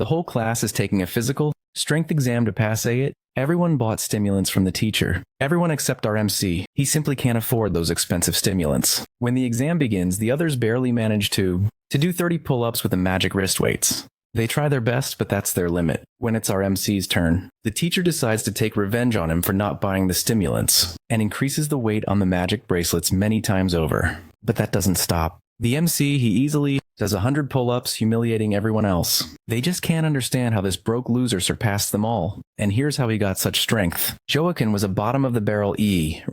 The whole class is taking a physical, strength exam to pass it. Everyone bought stimulants from the teacher. Everyone except our MC. He simply can't afford those expensive stimulants. When the exam begins, the others barely manage to do 30 pull-ups with the magic wrist weights. They try their best, but that's their limit. When it's our MC's turn, the teacher decides to take revenge on him for not buying the stimulants, and increases the weight on the magic bracelets many times over. But that doesn't stop. The MC, he easily does 100 pull-ups, humiliating everyone else. They just can't understand how this broke loser surpassed them all. And here's how he got such strength. Joaquin was a bottom-of-the-barrel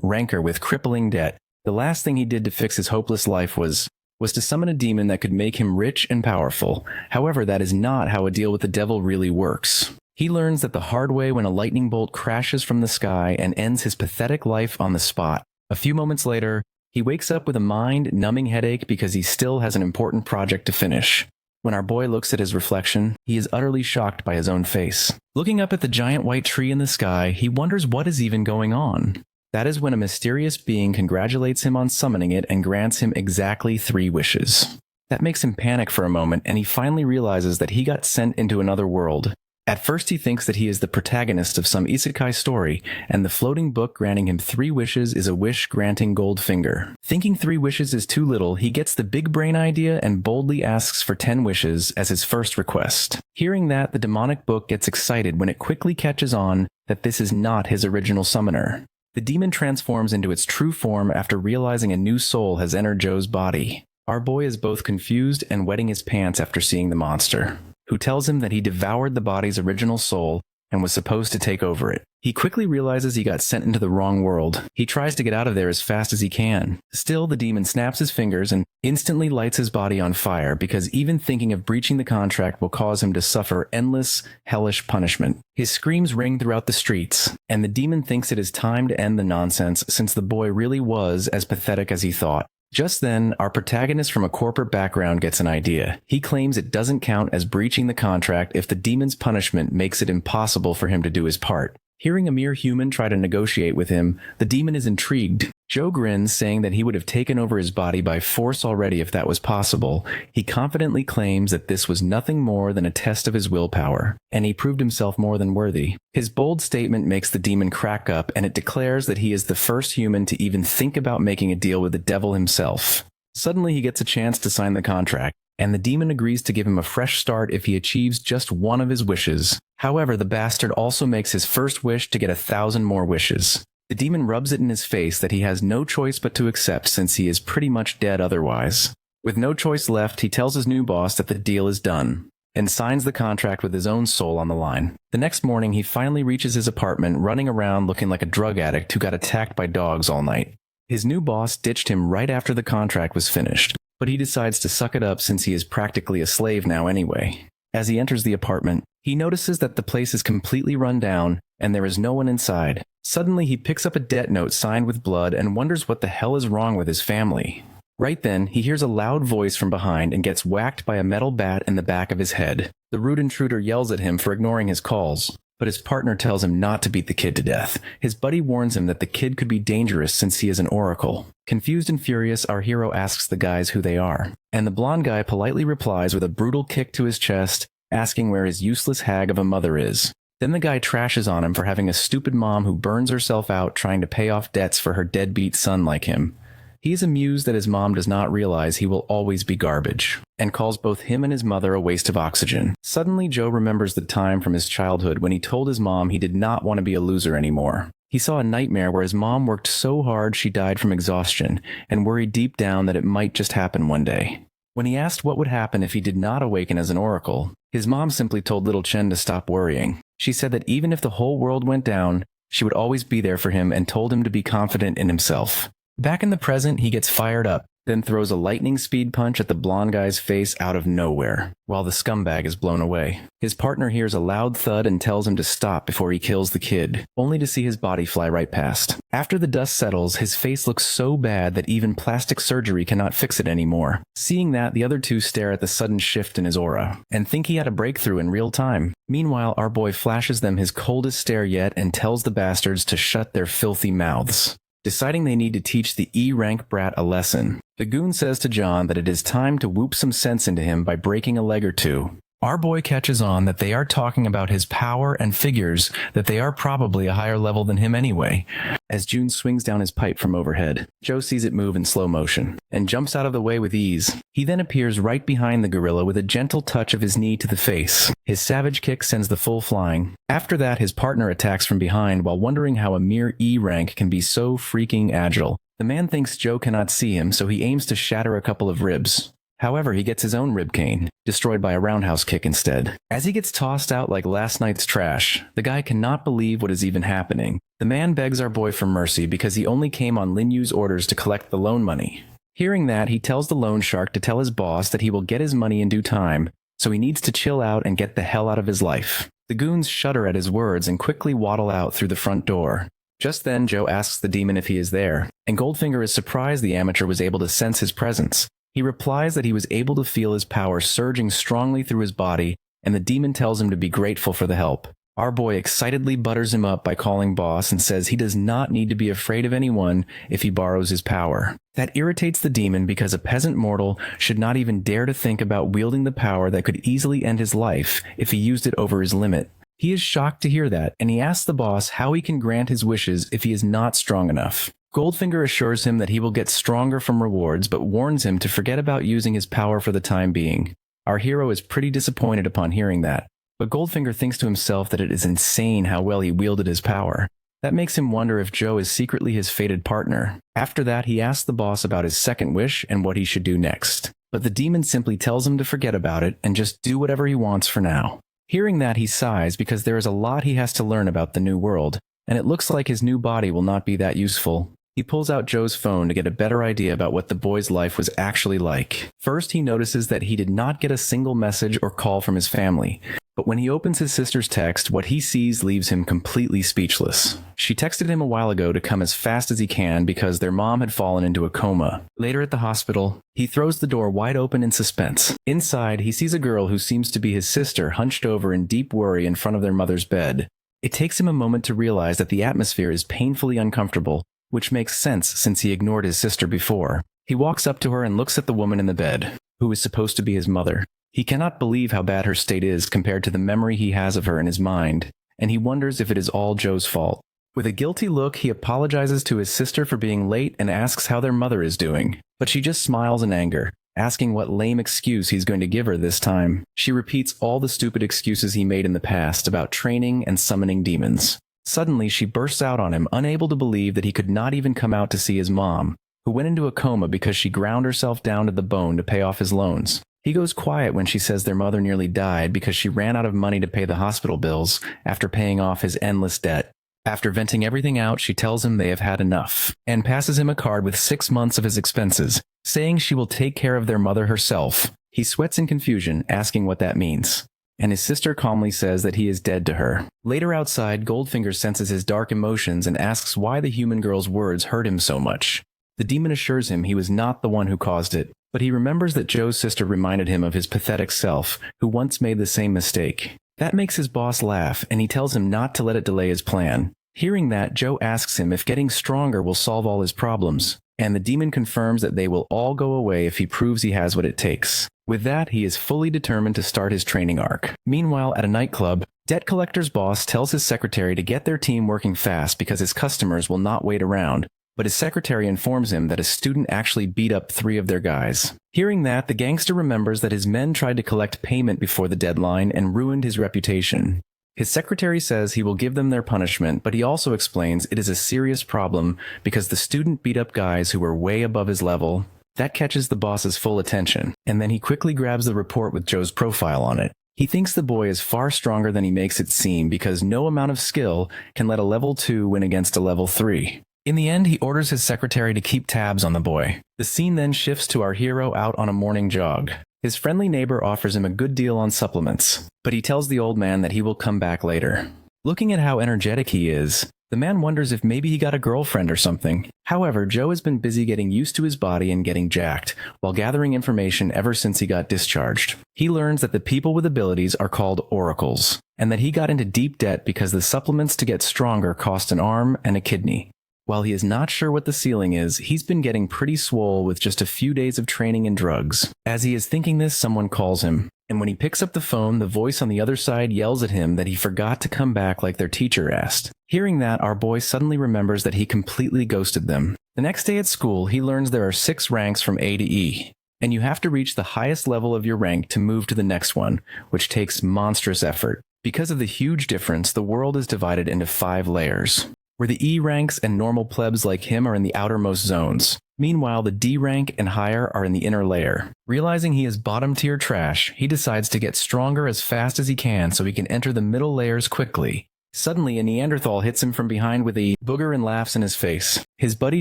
ranker with crippling debt. The last thing he did to fix his hopeless life was to summon a demon that could make him rich and powerful. However, that is not how a deal with the devil really works. He learns that the hard way when a lightning bolt crashes from the sky and ends his pathetic life on the spot. A few moments later, he wakes up with a mind-numbing headache because he still has an important project to finish. When our boy looks at his reflection, he is utterly shocked by his own face. Looking up at the giant white tree in the sky, he wonders what is even going on. That is when a mysterious being congratulates him on summoning it and grants him exactly 3 wishes. That makes him panic for a moment, and he finally realizes that he got sent into another world. At first he thinks that he is the protagonist of some isekai story, and the floating book granting him 3 wishes is a wish-granting gold finger. Thinking 3 wishes is too little, he gets the big brain idea and boldly asks for 10 wishes as his first request. Hearing that, the demonic book gets excited when it quickly catches on that this is not his original summoner. The demon transforms into its true form after realizing a new soul has entered Joe's body. Our boy is both confused and wetting his pants after seeing the monster, who tells him that he devoured the body's original soul and was supposed to take over it. He quickly realizes he got sent into the wrong world. He tries to get out of there as fast as he can. Still, the demon snaps his fingers and instantly lights his body on fire because even thinking of breaching the contract will cause him to suffer endless, hellish punishment. His screams ring throughout the streets, and the demon thinks it is time to end the nonsense since the boy really was as pathetic as he thought. Just then, our protagonist from a corporate background gets an idea. He claims it doesn't count as breaching the contract if the demon's punishment makes it impossible for him to do his part. Hearing a mere human try to negotiate with him, the demon is intrigued. Joe grins, saying that he would have taken over his body by force already if that was possible. He confidently claims that this was nothing more than a test of his willpower, and he proved himself more than worthy. His bold statement makes the demon crack up, and it declares that he is the first human to even think about making a deal with the devil himself. Suddenly he gets a chance to sign the contract, and the demon agrees to give him a fresh start if he achieves just one of his wishes. However, the bastard also makes his first wish to get 1,000 more wishes. The demon rubs it in his face that he has no choice but to accept since he is pretty much dead otherwise. With no choice left, he tells his new boss that the deal is done, and signs the contract with his own soul on the line. The next morning, he finally reaches his apartment, running around looking like a drug addict who got attacked by dogs all night. His new boss ditched him right after the contract was finished, but he decides to suck it up since he is practically a slave now anyway. As he enters the apartment, he notices that the place is completely run down and there is no one inside. Suddenly, he picks up a debt note signed with blood and wonders what the hell is wrong with his family. Right then, he hears a loud voice from behind and gets whacked by a metal bat in the back of his head. The rude intruder yells at him for ignoring his calls, but his partner tells him not to beat the kid to death. His buddy warns him that the kid could be dangerous since he is an oracle. Confused and furious, our hero asks the guys who they are, and the blonde guy politely replies with a brutal kick to his chest, asking where his useless hag of a mother is. Then the guy trashes on him for having a stupid mom who burns herself out trying to pay off debts for her deadbeat son like him. He is amused that his mom does not realize he will always be garbage, and calls both him and his mother a waste of oxygen. Suddenly, Joe remembers the time from his childhood when he told his mom he did not want to be a loser anymore. He saw a nightmare where his mom worked so hard she died from exhaustion, and worried deep down that it might just happen one day. When he asked what would happen if he did not awaken as an oracle, his mom simply told little Chen to stop worrying. She said that even if the whole world went down, she would always be there for him and told him to be confident in himself. Back in the present, he gets fired up, then throws a lightning speed punch at the blonde guy's face out of nowhere, while the scumbag is blown away. His partner hears a loud thud and tells him to stop before he kills the kid, only to see his body fly right past. After the dust settles, his face looks so bad that even plastic surgery cannot fix it anymore. Seeing that, the other two stare at the sudden shift in his aura, and think he had a breakthrough in real time. Meanwhile, our boy flashes them his coldest stare yet and tells the bastards to shut their filthy mouths. Deciding they need to teach the E-rank brat a lesson, the goon says to John that it is time to whoop some sense into him by breaking a leg or two. Our boy catches on that they are talking about his power and figures that they are probably a higher level than him anyway. As June swings down his pipe from overhead, Joe sees it move in slow motion and jumps out of the way with ease. He then appears right behind the gorilla with a gentle touch of his knee to the face. His savage kick sends the fool flying. After that, his partner attacks from behind while wondering how a mere E rank can be so freaking agile. The man thinks Joe cannot see him, so he aims to shatter a couple of ribs. However, he gets his own rib cane, destroyed by a roundhouse kick instead. As he gets tossed out like last night's trash, the guy cannot believe what is even happening. The man begs our boy for mercy because he only came on Lin Yu's orders to collect the loan money. Hearing that, he tells the loan shark to tell his boss that he will get his money in due time, so he needs to chill out and get the hell out of his life. The goons shudder at his words and quickly waddle out through the front door. Just then, Joe asks the demon if he is there, and Goldfinger is surprised the amateur was able to sense his presence. He replies that he was able to feel his power surging strongly through his body, and the demon tells him to be grateful for the help. Our boy excitedly butters him up by calling boss and says he does not need to be afraid of anyone if he borrows his power. That irritates the demon because a peasant mortal should not even dare to think about wielding the power that could easily end his life if he used it over his limit. He is shocked to hear that, and he asks the boss how he can grant his wishes if he is not strong enough. Goldfinger assures him that he will get stronger from rewards, but warns him to forget about using his power for the time being. Our hero is pretty disappointed upon hearing that, but Goldfinger thinks to himself that it is insane how well he wielded his power. That makes him wonder if Joe is secretly his fated partner. After that, he asks the boss about his second wish and what he should do next. But the demon simply tells him to forget about it and just do whatever he wants for now. Hearing that, he sighs because there is a lot he has to learn about the new world, and it looks like his new body will not be that useful. He pulls out Joe's phone to get a better idea about what the boy's life was actually like. First, he notices that he did not get a single message or call from his family. But when he opens his sister's text, what he sees leaves him completely speechless. She texted him a while ago to come as fast as he can because their mom had fallen into a coma. Later at the hospital, he throws the door wide open in suspense. Inside, he sees a girl who seems to be his sister hunched over in deep worry in front of their mother's bed. It takes him a moment to realize that the atmosphere is painfully uncomfortable, which makes sense since he ignored his sister before. He walks up to her and looks at the woman in the bed, who is supposed to be his mother. He cannot believe how bad her state is compared to the memory he has of her in his mind, and he wonders if it is all Joe's fault. With a guilty look, he apologizes to his sister for being late and asks how their mother is doing, but she just smiles in anger, asking what lame excuse he's going to give her this time. She repeats all the stupid excuses he made in the past about training and summoning demons. Suddenly, she bursts out on him, unable to believe that he could not even come out to see his mom, who went into a coma because she ground herself down to the bone to pay off his loans. He goes quiet when she says their mother nearly died because she ran out of money to pay the hospital bills after paying off his endless debt. After venting everything out, she tells him they have had enough, and passes him a card with 6 months of his expenses, saying she will take care of their mother herself. He sweats in confusion, asking what that means. And his sister calmly says that he is dead to her. Later outside, Goldfinger senses his dark emotions and asks why the human girl's words hurt him so much. The demon assures him he was not the one who caused it, but he remembers that Joe's sister reminded him of his pathetic self, who once made the same mistake. That makes his boss laugh, and he tells him not to let it delay his plan. Hearing that, Joe asks him if getting stronger will solve all his problems, and the demon confirms that they will all go away if he proves he has what it takes. With that, he is fully determined to start his training arc. Meanwhile, at a nightclub, Debt Collector's boss tells his secretary to get their team working fast because his customers will not wait around, but his secretary informs him that a student actually beat up 3 of their guys. Hearing that, the gangster remembers that his men tried to collect payment before the deadline and ruined his reputation. His secretary says he will give them their punishment, but he also explains it is a serious problem because the student beat up guys who were way above his level. That catches the boss's full attention, and then he quickly grabs the report with Joe's profile on it. He thinks the boy is far stronger than he makes it seem because no amount of skill can let a level 2 win against a level 3. In the end, he orders his secretary to keep tabs on the boy. The scene then shifts to our hero out on a morning jog. His friendly neighbor offers him a good deal on supplements, but he tells the old man that he will come back later. Looking at how energetic he is, the man wonders if maybe he got a girlfriend or something. However, Joe has been busy getting used to his body and getting jacked, while gathering information ever since he got discharged. He learns that the people with abilities are called oracles, and that he got into deep debt because the supplements to get stronger cost an arm and a kidney. While he is not sure what the ceiling is, he's been getting pretty swole with just a few days of training and drugs. As he is thinking this, someone calls him. And when he picks up the phone, the voice on the other side yells at him that he forgot to come back like their teacher asked. Hearing that, our boy suddenly remembers that he completely ghosted them. The next day at school, he learns there are 6 ranks from A to E, and you have to reach the highest level of your rank to move to the next one, which takes monstrous effort. Because of the huge difference, the world is divided into 5 layers, where the E ranks and normal plebs like him are in the outermost zones. Meanwhile, the D rank and higher are in the inner layer. Realizing he is bottom tier trash, he decides to get stronger as fast as he can so he can enter the middle layers quickly. Suddenly, a Neanderthal hits him from behind with a booger and laughs in his face. His buddy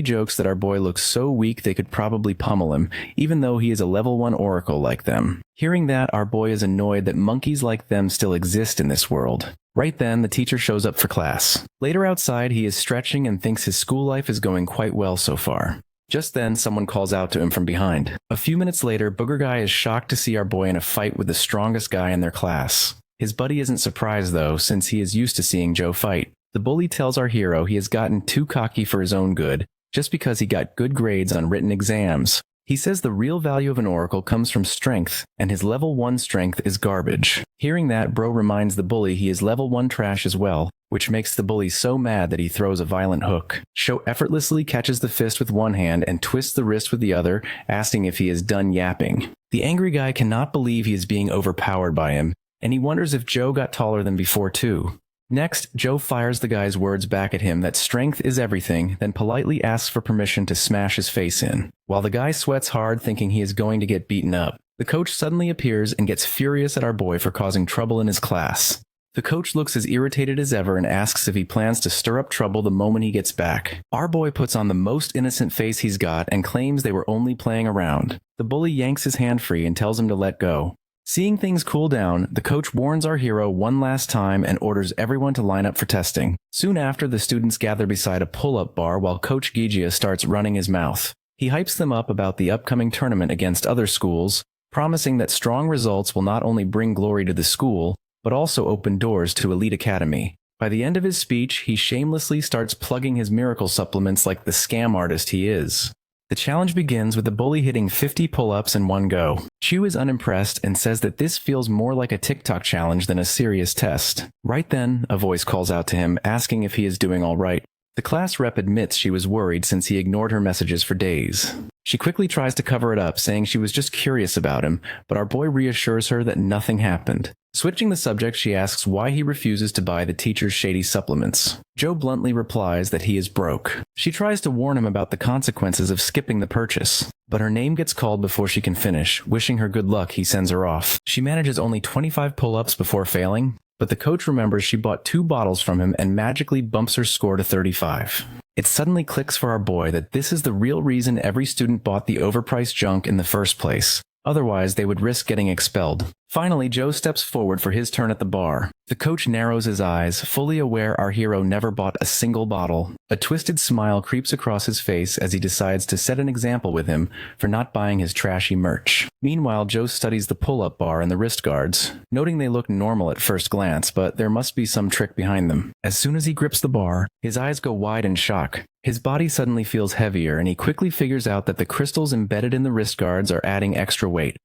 jokes that our boy looks so weak they could probably pummel him, even though he is a level 1 oracle like them. Hearing that, our boy is annoyed that monkeys like them still exist in this world. Right then, the teacher shows up for class. Later outside, he is stretching and thinks his school life is going quite well so far. Just then, someone calls out to him from behind. A few minutes later, Booger Guy is shocked to see our boy in a fight with the strongest guy in their class. His buddy isn't surprised though, since he is used to seeing Joe fight. The bully tells our hero he has gotten too cocky for his own good, just because he got good grades on written exams. He says the real value of an oracle comes from strength, and his level 1 strength is garbage. Hearing that, Bro reminds the bully he is level 1 trash as well, which makes the bully so mad that he throws a violent hook. Sho effortlessly catches the fist with one hand and twists the wrist with the other, asking if he is done yapping. The angry guy cannot believe he is being overpowered by him, and he wonders if Joe got taller than before too. Next, Joe fires the guy's words back at him that strength is everything, then politely asks for permission to smash his face in. While the guy sweats hard thinking he is going to get beaten up, the coach suddenly appears and gets furious at our boy for causing trouble in his class. The coach looks as irritated as ever and asks if he plans to stir up trouble the moment he gets back. Our boy puts on the most innocent face he's got and claims they were only playing around. The bully yanks his hand free and tells him to let go. Seeing things cool down, the coach warns our hero one last time and orders everyone to line up for testing. Soon after, the students gather beside a pull-up bar while Coach Gigia starts running his mouth. He hypes them up about the upcoming tournament against other schools, promising that strong results will not only bring glory to the school, but also open doors to Elite Academy. By the end of his speech, he shamelessly starts plugging his miracle supplements like the scam artist he is. The challenge begins with the bully hitting 50 pull-ups in one go. Chu is unimpressed and says that this feels more like a TikTok challenge than a serious test. Right then, a voice calls out to him, asking if he is doing all right. The class rep admits she was worried since he ignored her messages for days. She quickly tries to cover it up, saying she was just curious about him, but our boy reassures her that nothing happened. Switching the subject, she asks why he refuses to buy the teacher's shady supplements. Joe bluntly replies that he is broke. She tries to warn him about the consequences of skipping the purchase, but her name gets called before she can finish. Wishing her good luck, he sends her off. She manages only 25 pull-ups before failing, but the coach remembers she bought 2 bottles from him and magically bumps her score to 35. It suddenly clicks for our boy that this is the real reason every student bought the overpriced junk in the first place. Otherwise, they would risk getting expelled. Finally, Joe steps forward for his turn at the bar. The coach narrows his eyes, fully aware our hero never bought a single bottle. A twisted smile creeps across his face as he decides to set an example with him for not buying his trashy merch. Meanwhile, Joe studies the pull-up bar and the wrist guards, noting they look normal at first glance, but there must be some trick behind them. As soon as he grips the bar, his eyes go wide in shock. His body suddenly feels heavier, and he quickly figures out that the crystals embedded in the wrist guards are adding extra weight.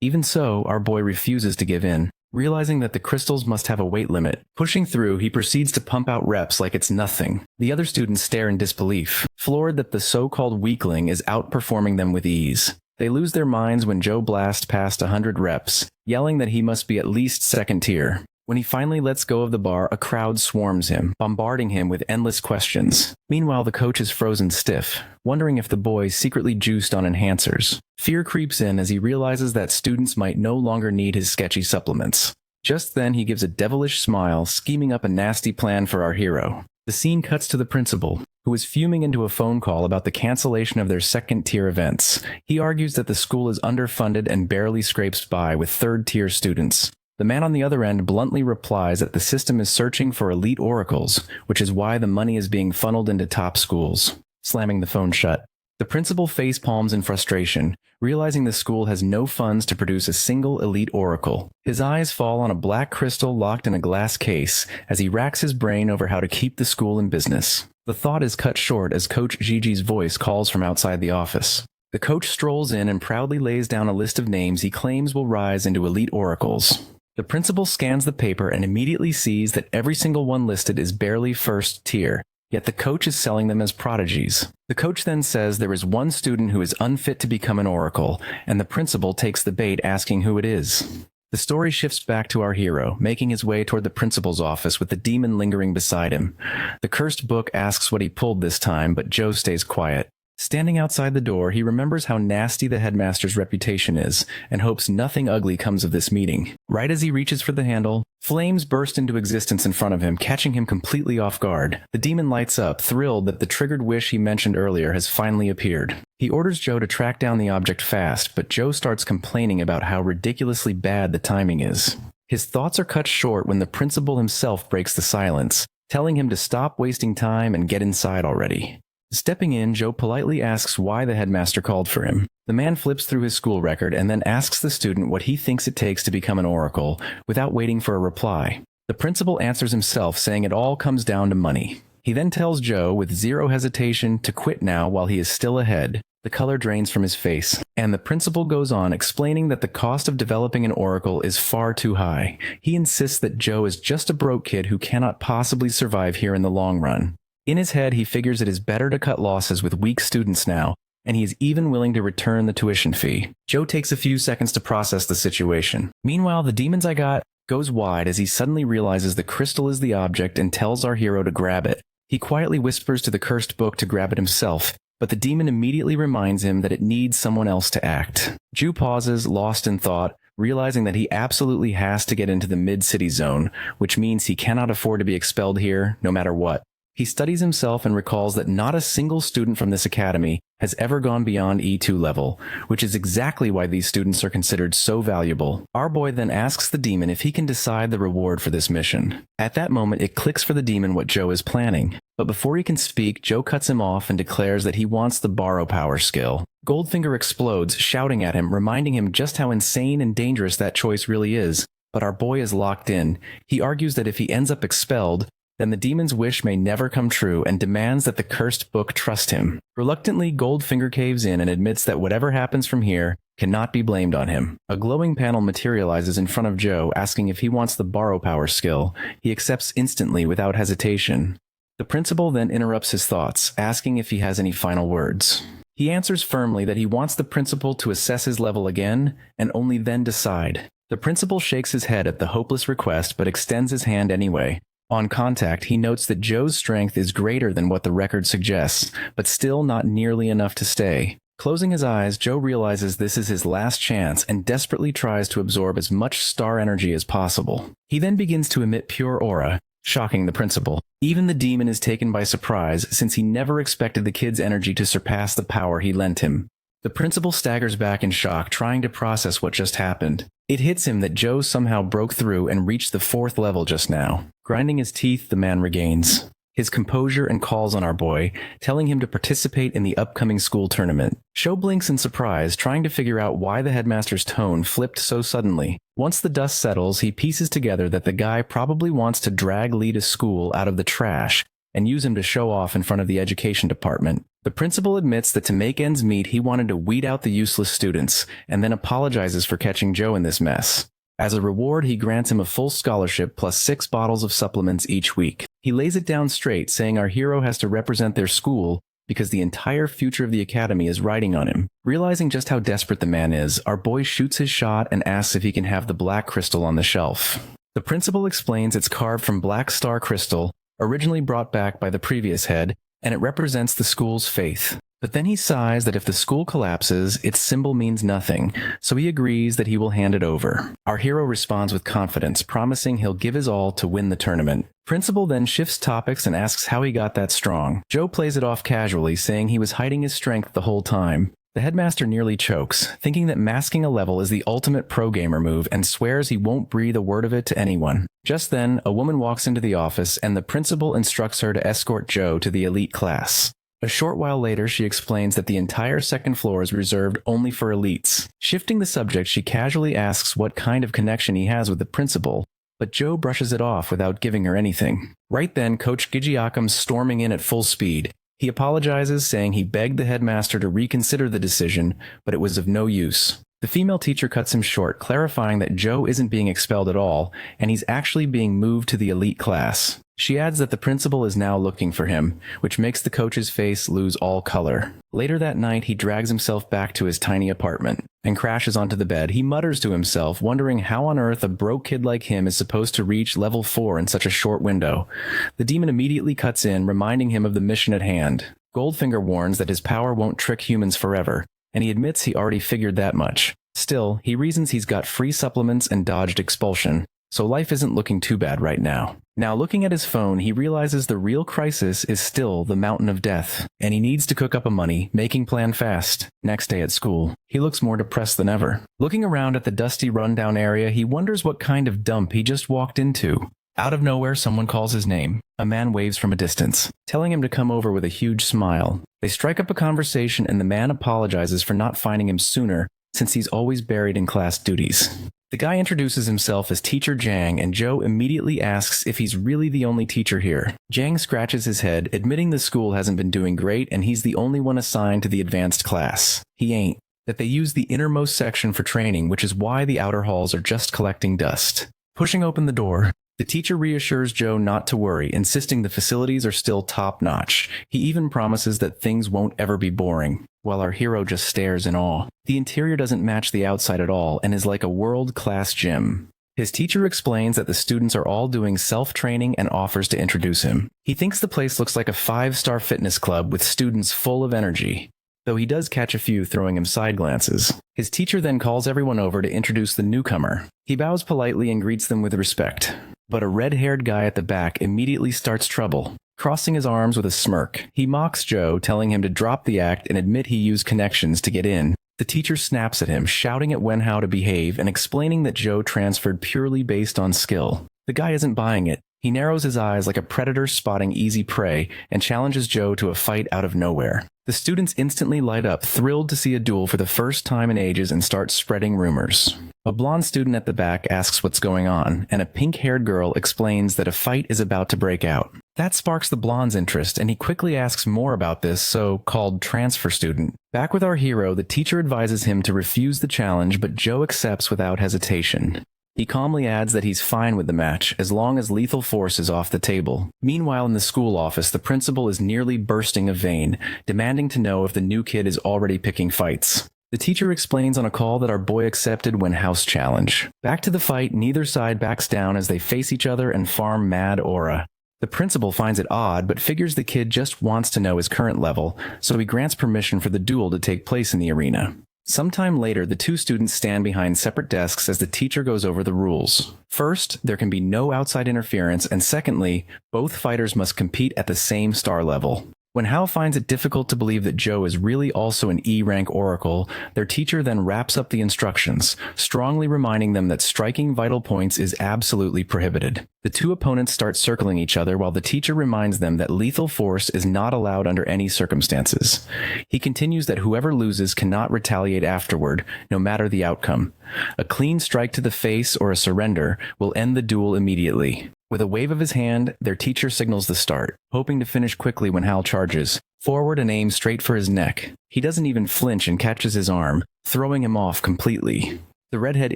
Even so, our boy refuses to give in, realizing that the crystals must have a weight limit. Pushing through, he proceeds to pump out reps like it's nothing. The other students stare in disbelief, floored that the so-called weakling is outperforming them with ease. They lose their minds when Joe blasts past 100 reps, yelling that he must be at least second tier. When he finally lets go of the bar, a crowd swarms him, bombarding him with endless questions. Meanwhile, the coach is frozen stiff, wondering if the boy secretly juiced on enhancers. Fear creeps in as he realizes that students might no longer need his sketchy supplements. Just then, he gives a devilish smile, scheming up a nasty plan for our hero. The scene cuts to the principal, who is fuming into a phone call about the cancellation of their second-tier events. He argues that the school is underfunded and barely scrapes by with third-tier students. The man on the other end bluntly replies that the system is searching for elite oracles, which is why the money is being funneled into top schools. Slamming the phone shut, the principal facepalms in frustration, realizing the school has no funds to produce a single elite oracle. His eyes fall on a black crystal locked in a glass case as he racks his brain over how to keep the school in business. The thought is cut short as Coach Gigi's voice calls from outside the office. The coach strolls in and proudly lays down a list of names he claims will rise into elite oracles. The principal scans the paper and immediately sees that every single one listed is barely first tier, yet the coach is selling them as prodigies. The coach then says there is one student who is unfit to become an oracle, and the principal takes the bait asking who it is. The story shifts back to our hero, making his way toward the principal's office with the demon lingering beside him. The cursed book asks what he pulled this time, but Joe stays quiet. Standing outside the door, he remembers how nasty the headmaster's reputation is, and hopes nothing ugly comes of this meeting. Right as he reaches for the handle, flames burst into existence in front of him, catching him completely off guard. The demon lights up, thrilled that the triggered wish he mentioned earlier has finally appeared. He orders Joe to track down the object fast, but Joe starts complaining about how ridiculously bad the timing is. His thoughts are cut short when the principal himself breaks the silence, telling him to stop wasting time and get inside already. Stepping in, Joe politely asks why the headmaster called for him. The man flips through his school record and then asks the student what he thinks it takes to become an oracle, without waiting for a reply. The principal answers himself, saying it all comes down to money. He then tells Joe, with zero hesitation, to quit now while he is still ahead. The color drains from his face, and the principal goes on explaining that the cost of developing an oracle is far too high. He insists that Joe is just a broke kid who cannot possibly survive here in the long run. In his head, he figures it is better to cut losses with weak students now, and he is even willing to return the tuition fee. Joe takes a few seconds to process the situation. Meanwhile, the demons I got goes wide as he suddenly realizes the crystal is the object and tells our hero to grab it. He quietly whispers to the cursed book to grab it himself, but the demon immediately reminds him that it needs someone else to act. Joe pauses, lost in thought, realizing that he absolutely has to get into the mid-city zone, which means he cannot afford to be expelled here, no matter what. He studies himself and recalls that not a single student from this academy has ever gone beyond E2 level, which is exactly why these students are considered so valuable. Our boy then asks the demon if he can decide the reward for this mission. At that moment, it clicks for the demon what Joe is planning. But before he can speak, Joe cuts him off and declares that he wants the borrow power skill. Goldfinger explodes, shouting at him, reminding him just how insane and dangerous that choice really is. But our boy is locked in. He argues that if he ends up expelled, then the demon's wish may never come true and demands that the cursed book trust him. Reluctantly, Goldfinger caves in and admits that whatever happens from here cannot be blamed on him. A glowing panel materializes in front of Joe, asking if he wants the borrow power skill. He accepts instantly without hesitation. The principal then interrupts his thoughts, asking if he has any final words. He answers firmly that he wants the principal to assess his level again, and only then decide. The principal shakes his head at the hopeless request but extends his hand anyway. On contact, he notes that Joe's strength is greater than what the record suggests, but still not nearly enough to stay. Closing his eyes, Joe realizes this is his last chance and desperately tries to absorb as much star energy as possible. He then begins to emit pure aura, shocking the principal. Even the demon is taken by surprise, since he never expected the kid's energy to surpass the power he lent him. The principal staggers back in shock, trying to process what just happened. It hits him that Joe somehow broke through and reached the 4th level just now. Grinding his teeth, the man regains his composure and calls on our boy, telling him to participate in the upcoming school tournament. Joe blinks in surprise, trying to figure out why the headmaster's tone flipped so suddenly. Once the dust settles, he pieces together that the guy probably wants to drag Lee to school out of the trash and use him to show off in front of the education department. The principal admits that to make ends meet, he wanted to weed out the useless students, and then apologizes for catching Joe in this mess. As a reward, he grants him a full scholarship plus 6 bottles of supplements each week. He lays it down straight, saying our hero has to represent their school because the entire future of the academy is riding on him. Realizing just how desperate the man is, our boy shoots his shot and asks if he can have the black crystal on the shelf. The principal explains it's carved from black star crystal, originally brought back by the previous head, and it represents the school's faith. But then he sighs that if the school collapses, its symbol means nothing, so he agrees that he will hand it over. Our hero responds with confidence, promising he'll give his all to win the tournament. Principal then shifts topics and asks how he got that strong. Joe plays it off casually, saying he was hiding his strength the whole time. The headmaster nearly chokes, thinking that masking a level is the ultimate pro gamer move, and swears he won't breathe a word of it to anyone. Just then, a woman walks into the office, and the principal instructs her to escort Joe to the elite class. A short while later, she explains that the entire 2nd floor is reserved only for elites. Shifting the subject, she casually asks what kind of connection he has with the principal, but Joe brushes it off without giving her anything. Right then, Coach Gigiakam's storming in at full speed. He apologizes, saying he begged the headmaster to reconsider the decision, but it was of no use. The female teacher cuts him short, clarifying that Joe isn't being expelled at all, and he's actually being moved to the elite class. She adds that the principal is now looking for him, which makes the coach's face lose all color. Later that night, he drags himself back to his tiny apartment and crashes onto the bed. He mutters to himself, wondering how on earth a broke kid like him is supposed to reach level 4 in such a short window. The demon immediately cuts in, reminding him of the mission at hand. Goldfinger warns that his power won't trick humans forever, and he admits he already figured that much. Still, he reasons he's got free supplements and dodged expulsion, so life isn't looking too bad right now. Now, looking at his phone, he realizes the real crisis is still the mountain of death, and he needs to cook up a money, making plan fast. Next day at school, he looks more depressed than ever. Looking around at the dusty rundown area, he wonders what kind of dump he just walked into. Out of nowhere, someone calls his name. A man waves from a distance, telling him to come over with a huge smile. They strike up a conversation, and the man apologizes for not finding him sooner, since he's always buried in class duties. The guy introduces himself as Teacher Jang, and Joe immediately asks if he's really the only teacher here. Jang scratches his head, admitting the school hasn't been doing great and he's the only one assigned to the advanced class. He ain't. That they use the innermost section for training, which is why the outer halls are just collecting dust. Pushing open the door, the teacher reassures Joe not to worry, insisting the facilities are still top-notch. He even promises that things won't ever be boring, while our hero just stares in awe. The interior doesn't match the outside at all and is like a world-class gym. His teacher explains that the students are all doing self-training and offers to introduce him. He thinks the place looks like a 5-star fitness club with students full of energy, though he does catch a few throwing him side glances. His teacher then calls everyone over to introduce the newcomer. He bows politely and greets them with respect. But a red-haired guy at the back immediately starts trouble. Crossing his arms with a smirk, he mocks Joe, telling him to drop the act and admit he used connections to get in. The teacher snaps at him, shouting at Wenhao to behave and explaining that Joe transferred purely based on skill. The guy isn't buying it. He narrows his eyes like a predator spotting easy prey and challenges Joe to a fight out of nowhere. The students instantly light up, thrilled to see a duel for the first time in ages, and start spreading rumors. A blonde student at the back asks what's going on, and a pink-haired girl explains that a fight is about to break out. That sparks the blonde's interest, and he quickly asks more about this so-called transfer student. Back with our hero, the teacher advises him to refuse the challenge, but Joe accepts without hesitation. He calmly adds that he's fine with the match, as long as lethal force is off the table. Meanwhile, in the school office, the principal is nearly bursting a vein, demanding to know if the new kid is already picking fights. The teacher explains on a call that our boy accepted when house challenge. Back to the fight, neither side backs down as they face each other and farm mad aura. The principal finds it odd, but figures the kid just wants to know his current level, so he grants permission for the duel to take place in the arena. Sometime later, the two students stand behind separate desks as the teacher goes over the rules. First, there can be no outside interference, and secondly, both fighters must compete at the same star level. When Hao finds it difficult to believe that Joe is really also an E-rank oracle, their teacher then wraps up the instructions, strongly reminding them that striking vital points is absolutely prohibited. The two opponents start circling each other while the teacher reminds them that lethal force is not allowed under any circumstances. He continues that whoever loses cannot retaliate afterward, no matter the outcome. A clean strike to the face or a surrender will end the duel immediately. With a wave of his hand, their teacher signals the start, hoping to finish quickly when Hal charges, forward and aims straight for his neck. He doesn't even flinch and catches his arm, throwing him off completely. The redhead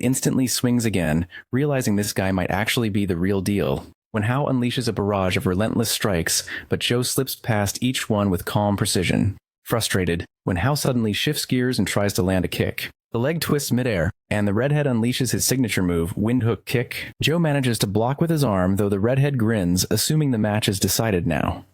instantly swings again, realizing this guy might actually be the real deal. When Hal unleashes a barrage of relentless strikes, but Joe slips past each one with calm precision. Frustrated, when Hal suddenly shifts gears and tries to land a kick. The leg twists midair, and the redhead unleashes his signature move, windhook kick. Joe manages to block with his arm, though the redhead grins, assuming the match is decided now.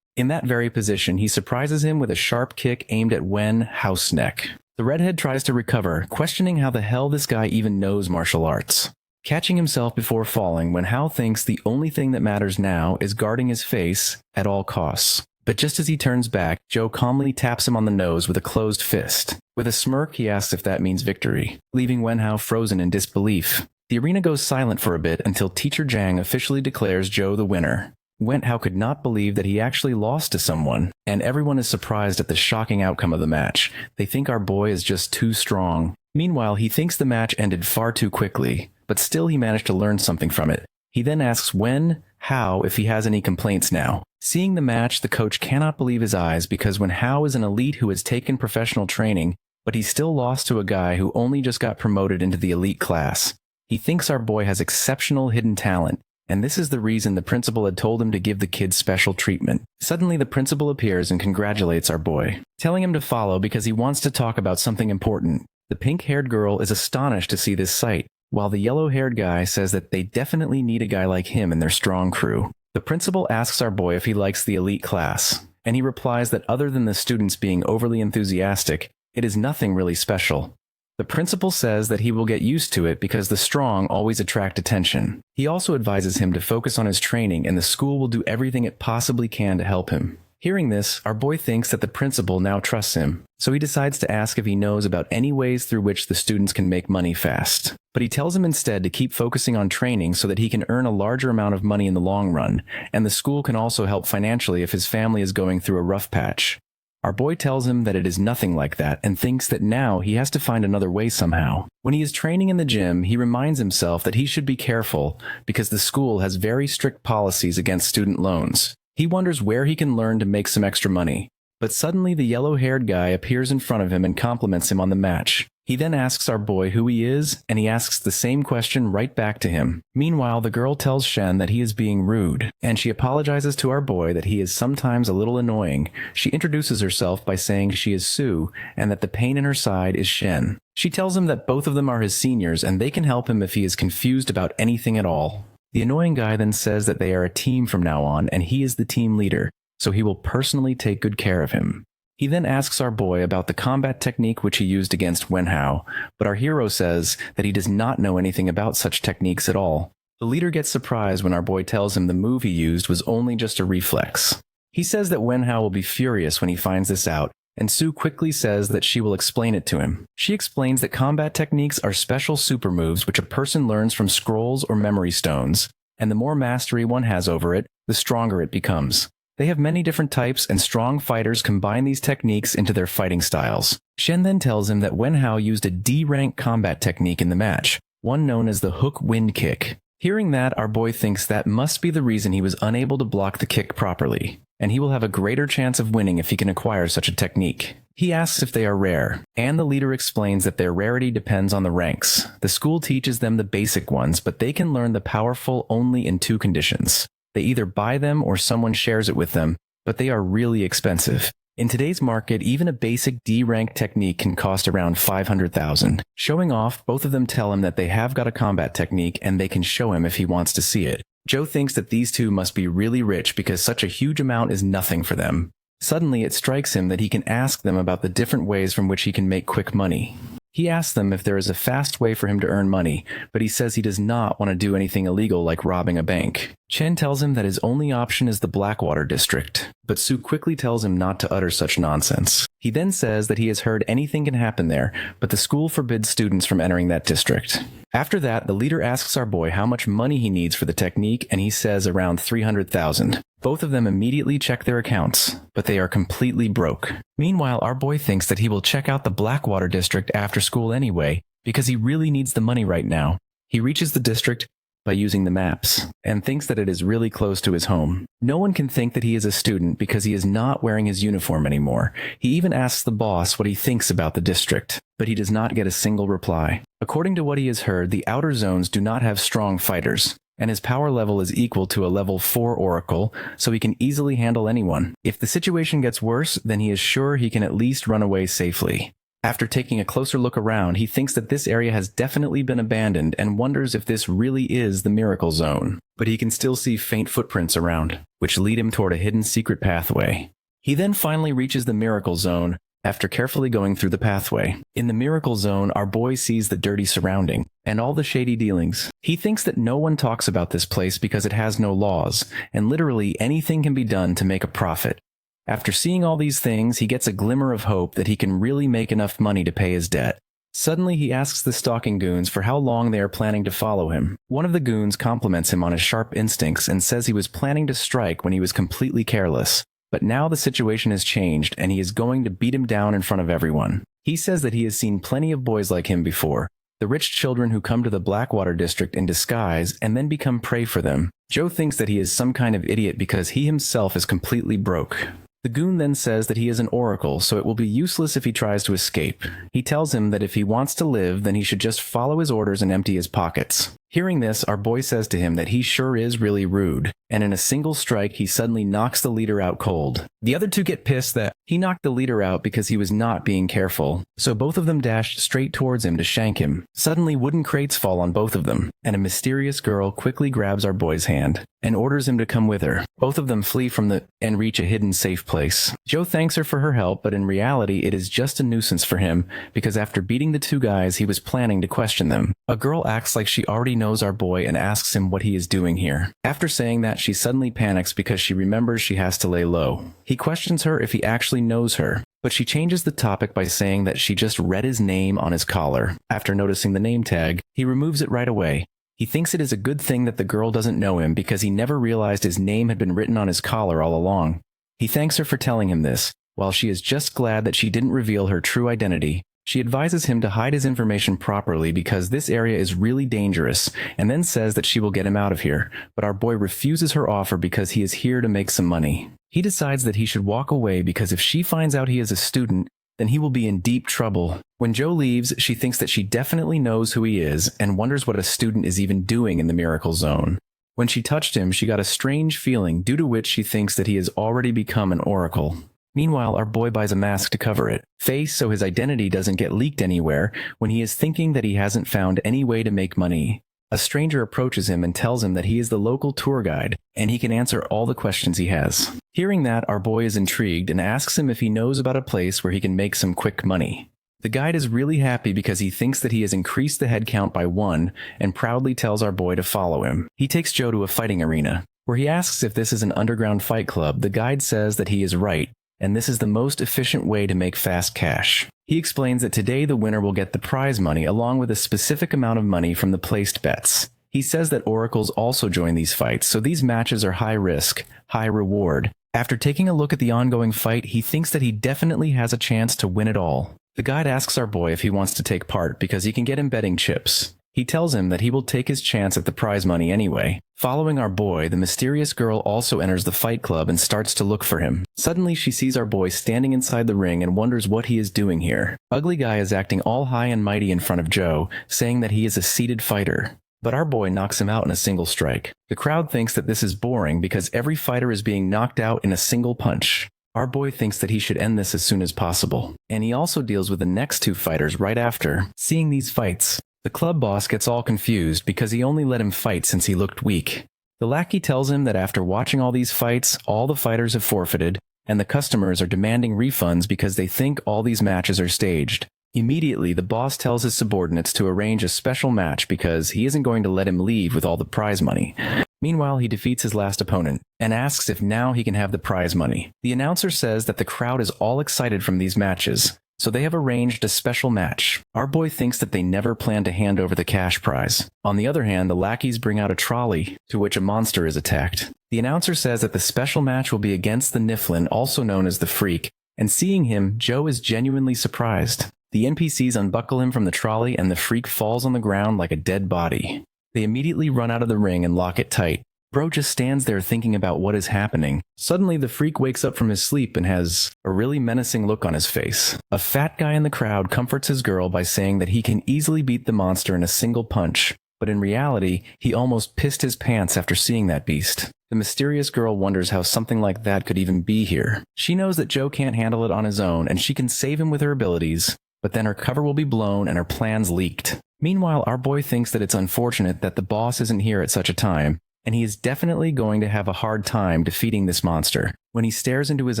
In that very position, he surprises him with a sharp kick aimed at Wen House neck. The redhead tries to recover, questioning how the hell this guy even knows martial arts. Catching himself before falling, when Hal thinks the only thing that matters now is guarding his face at all costs. But just as he turns back, Joe calmly taps him on the nose with a closed fist. With a smirk, he asks if that means victory, leaving Wenhao frozen in disbelief. The arena goes silent for a bit until Teacher Jang officially declares Joe the winner. Wenhao could not believe that he actually lost to someone, and everyone is surprised at the shocking outcome of the match. They think our boy is just too strong. Meanwhile, he thinks the match ended far too quickly, but still he managed to learn something from it. He then asks Wenhao if he has any complaints now. Seeing the match, the coach cannot believe his eyes because Wenhao is an elite who has taken professional training, but he still lost to a guy who only just got promoted into the elite class. He thinks our boy has exceptional hidden talent, and this is the reason the principal had told him to give the kid special treatment. Suddenly, the principal appears and congratulates our boy, telling him to follow because he wants to talk about something important. The pink-haired girl is astonished to see this sight, while the yellow-haired guy says that they definitely need a guy like him in their strong crew. The principal asks our boy if he likes the elite class, and he replies that other than the students being overly enthusiastic, it is nothing really special. The principal says that he will get used to it because the strong always attract attention. He also advises him to focus on his training and the school will do everything it possibly can to help him. Hearing this, our boy thinks that the principal now trusts him, so he decides to ask if he knows about any ways through which the students can make money fast. But he tells him instead to keep focusing on training so that he can earn a larger amount of money in the long run, and the school can also help financially if his family is going through a rough patch. Our boy tells him that it is nothing like that and thinks that now he has to find another way somehow. When he is training in the gym, he reminds himself that he should be careful because the school has very strict policies against student loans. He wonders where he can learn to make some extra money. But suddenly the yellow-haired guy appears in front of him and compliments him on the match. He then asks our boy who he is, and he asks the same question right back to him. Meanwhile, the girl tells Shen that he is being rude, and she apologizes to our boy that he is sometimes a little annoying. She introduces herself by saying she is Sue, and that the pain in her side is Shen. She tells him that both of them are his seniors, and they can help him if he is confused about anything at all. The annoying guy then says that they are a team from now on, and he is the team leader, so he will personally take good care of him. He then asks our boy about the combat technique which he used against Wenhao, but our hero says that he does not know anything about such techniques at all. The leader gets surprised when our boy tells him the move he used was only just a reflex. He says that Wenhao will be furious when he finds this out, and Sue quickly says that she will explain it to him. She explains that combat techniques are special super moves which a person learns from scrolls or memory stones, and the more mastery one has over it, the stronger it becomes. They have many different types, and strong fighters combine these techniques into their fighting styles. Shen then tells him that Wenhao used a D-rank combat technique in the match, one known as the hook wind kick. Hearing that, our boy thinks that must be the reason he was unable to block the kick properly, and he will have a greater chance of winning if he can acquire such a technique. He asks if they are rare, and the leader explains that their rarity depends on the ranks. The school teaches them the basic ones, but they can learn the powerful only in two conditions. They either buy them or someone shares it with them, but they are really expensive. In today's market, even a basic D-rank technique can cost around 500,000. Showing off, both of them tell him that they have got a combat technique and they can show him if he wants to see it. Joe thinks that these two must be really rich because such a huge amount is nothing for them. Suddenly, it strikes him that he can ask them about the different ways from which he can make quick money. He asks them if there is a fast way for him to earn money, but he says he does not want to do anything illegal like robbing a bank. Chen tells him that his only option is the Blackwater district, but Sue quickly tells him not to utter such nonsense. He then says that he has heard anything can happen there, but the school forbids students from entering that district. After that, the leader asks our boy how much money he needs for the technique, and he says around 300,000. Both of them immediately check their accounts, but they are completely broke. Meanwhile, our boy thinks that he will check out the Blackwater district after school anyway, because he really needs the money right now. He reaches the district by using the maps, and thinks that it is really close to his home. No one can think that he is a student because he is not wearing his uniform anymore. He even asks the boss what he thinks about the district, but he does not get a single reply. According to what he has heard, the outer zones do not have strong fighters, and his power level is equal to a level 4 oracle, so he can easily handle anyone. If the situation gets worse, then he is sure he can at least run away safely. After taking a closer look around, he thinks that this area has definitely been abandoned and wonders if this really is the Miracle Zone. But he can still see faint footprints around, which lead him toward a hidden secret pathway. He then finally reaches the Miracle Zone after carefully going through the pathway. In the Miracle Zone, our boy sees the dirty surrounding and all the shady dealings. He thinks that no one talks about this place because it has no laws, and literally anything can be done to make a profit. After seeing all these things, he gets a glimmer of hope that he can really make enough money to pay his debt. Suddenly, he asks the stalking goons for how long they are planning to follow him. One of the goons compliments him on his sharp instincts and says he was planning to strike when he was completely careless. But now the situation has changed, and he is going to beat him down in front of everyone. He says that he has seen plenty of boys like him before, the rich children who come to the Blackwater district in disguise and then become prey for them. Joe thinks that he is some kind of idiot because he himself is completely broke. The goon then says that he is an oracle, so it will be useless if he tries to escape. He tells him that if he wants to live, then he should just follow his orders and empty his pockets. Hearing this, our boy says to him that he sure is really rude, and in a single strike, he suddenly knocks the leader out cold. The other two get pissed that he knocked the leader out because he was not being careful, so both of them dash straight towards him to shank him. Suddenly, wooden crates fall on both of them, and a mysterious girl quickly grabs our boy's hand and orders him to come with her. Both of them flee from and reach a hidden safe place. Joe thanks her for her help, but in reality, it is just a nuisance for him because after beating the two guys, he was planning to question them. A girl acts like she already knows our boy and asks him what he is doing here. After saying that, she suddenly panics because she remembers she has to lay low. He questions her if he actually knows her, but she changes the topic by saying that she just read his name on his collar. After noticing the name tag, he removes it right away. He thinks it is a good thing that the girl doesn't know him because he never realized his name had been written on his collar all along. He thanks her for telling him this, while she is just glad that she didn't reveal her true identity. She advises him to hide his information properly because this area is really dangerous, and then says that she will get him out of here, but our boy refuses her offer because he is here to make some money. He decides that he should walk away because if she finds out he is a student, then he will be in deep trouble. When Joe leaves, she thinks that she definitely knows who he is and wonders what a student is even doing in the Miracle Zone. When she touched him, she got a strange feeling, due to which she thinks that he has already become an oracle. Meanwhile, our boy buys a mask to cover it face so his identity doesn't get leaked anywhere when he is thinking that he hasn't found any way to make money. A stranger approaches him and tells him that he is the local tour guide and he can answer all the questions he has. Hearing that, our boy is intrigued and asks him if he knows about a place where he can make some quick money. The guide is really happy because he thinks that he has increased the head count by 1 and proudly tells our boy to follow him. He takes Joe to a fighting arena, where he asks if this is an underground fight club. The guide says that he is right, and this is the most efficient way to make fast cash. He explains that today the winner will get the prize money along with a specific amount of money from the placed bets. He says that oracles also join these fights, so these matches are high risk, high reward. After taking a look at the ongoing fight, he thinks that he definitely has a chance to win it all. The guide asks our boy if he wants to take part because he can get him betting chips. He tells him that he will take his chance at the prize money anyway. Following our boy, the mysterious girl also enters the fight club and starts to look for him. Suddenly, she sees our boy standing inside the ring and wonders what he is doing here. Ugly Guy is acting all high and mighty in front of Joe, saying that he is a seated fighter. But our boy knocks him out in a single strike. The crowd thinks that this is boring because every fighter is being knocked out in a single punch. Our boy thinks that he should end this as soon as possible. And he also deals with the next two fighters right after. Seeing these fights, the club boss gets all confused because he only let him fight since he looked weak. The lackey tells him that after watching all these fights, all the fighters have forfeited, and the customers are demanding refunds because they think all these matches are staged. Immediately, the boss tells his subordinates to arrange a special match because he isn't going to let him leave with all the prize money. Meanwhile, he defeats his last opponent and asks if now he can have the prize money. The announcer says that the crowd is all excited from these matches, so they have arranged a special match. Our boy thinks that they never plan to hand over the cash prize. On the other hand, the lackeys bring out a trolley to which a monster is attacked. The announcer says that the special match will be against the Niflin, also known as the Freak, and seeing him, Joe is genuinely surprised. The NPCs unbuckle him from the trolley and the Freak falls on the ground like a dead body. They immediately run out of the ring and lock it tight. Bro just stands there thinking about what is happening. Suddenly, the Freak wakes up from his sleep and has a really menacing look on his face. A fat guy in the crowd comforts his girl by saying that he can easily beat the monster in a single punch, but in reality, he almost pissed his pants after seeing that beast. The mysterious girl wonders how something like that could even be here. She knows that Joe can't handle it on his own and she can save him with her abilities, but then her cover will be blown and her plans leaked. Meanwhile, our boy thinks that it's unfortunate that the boss isn't here at such a time, and he is definitely going to have a hard time defeating this monster. When he stares into his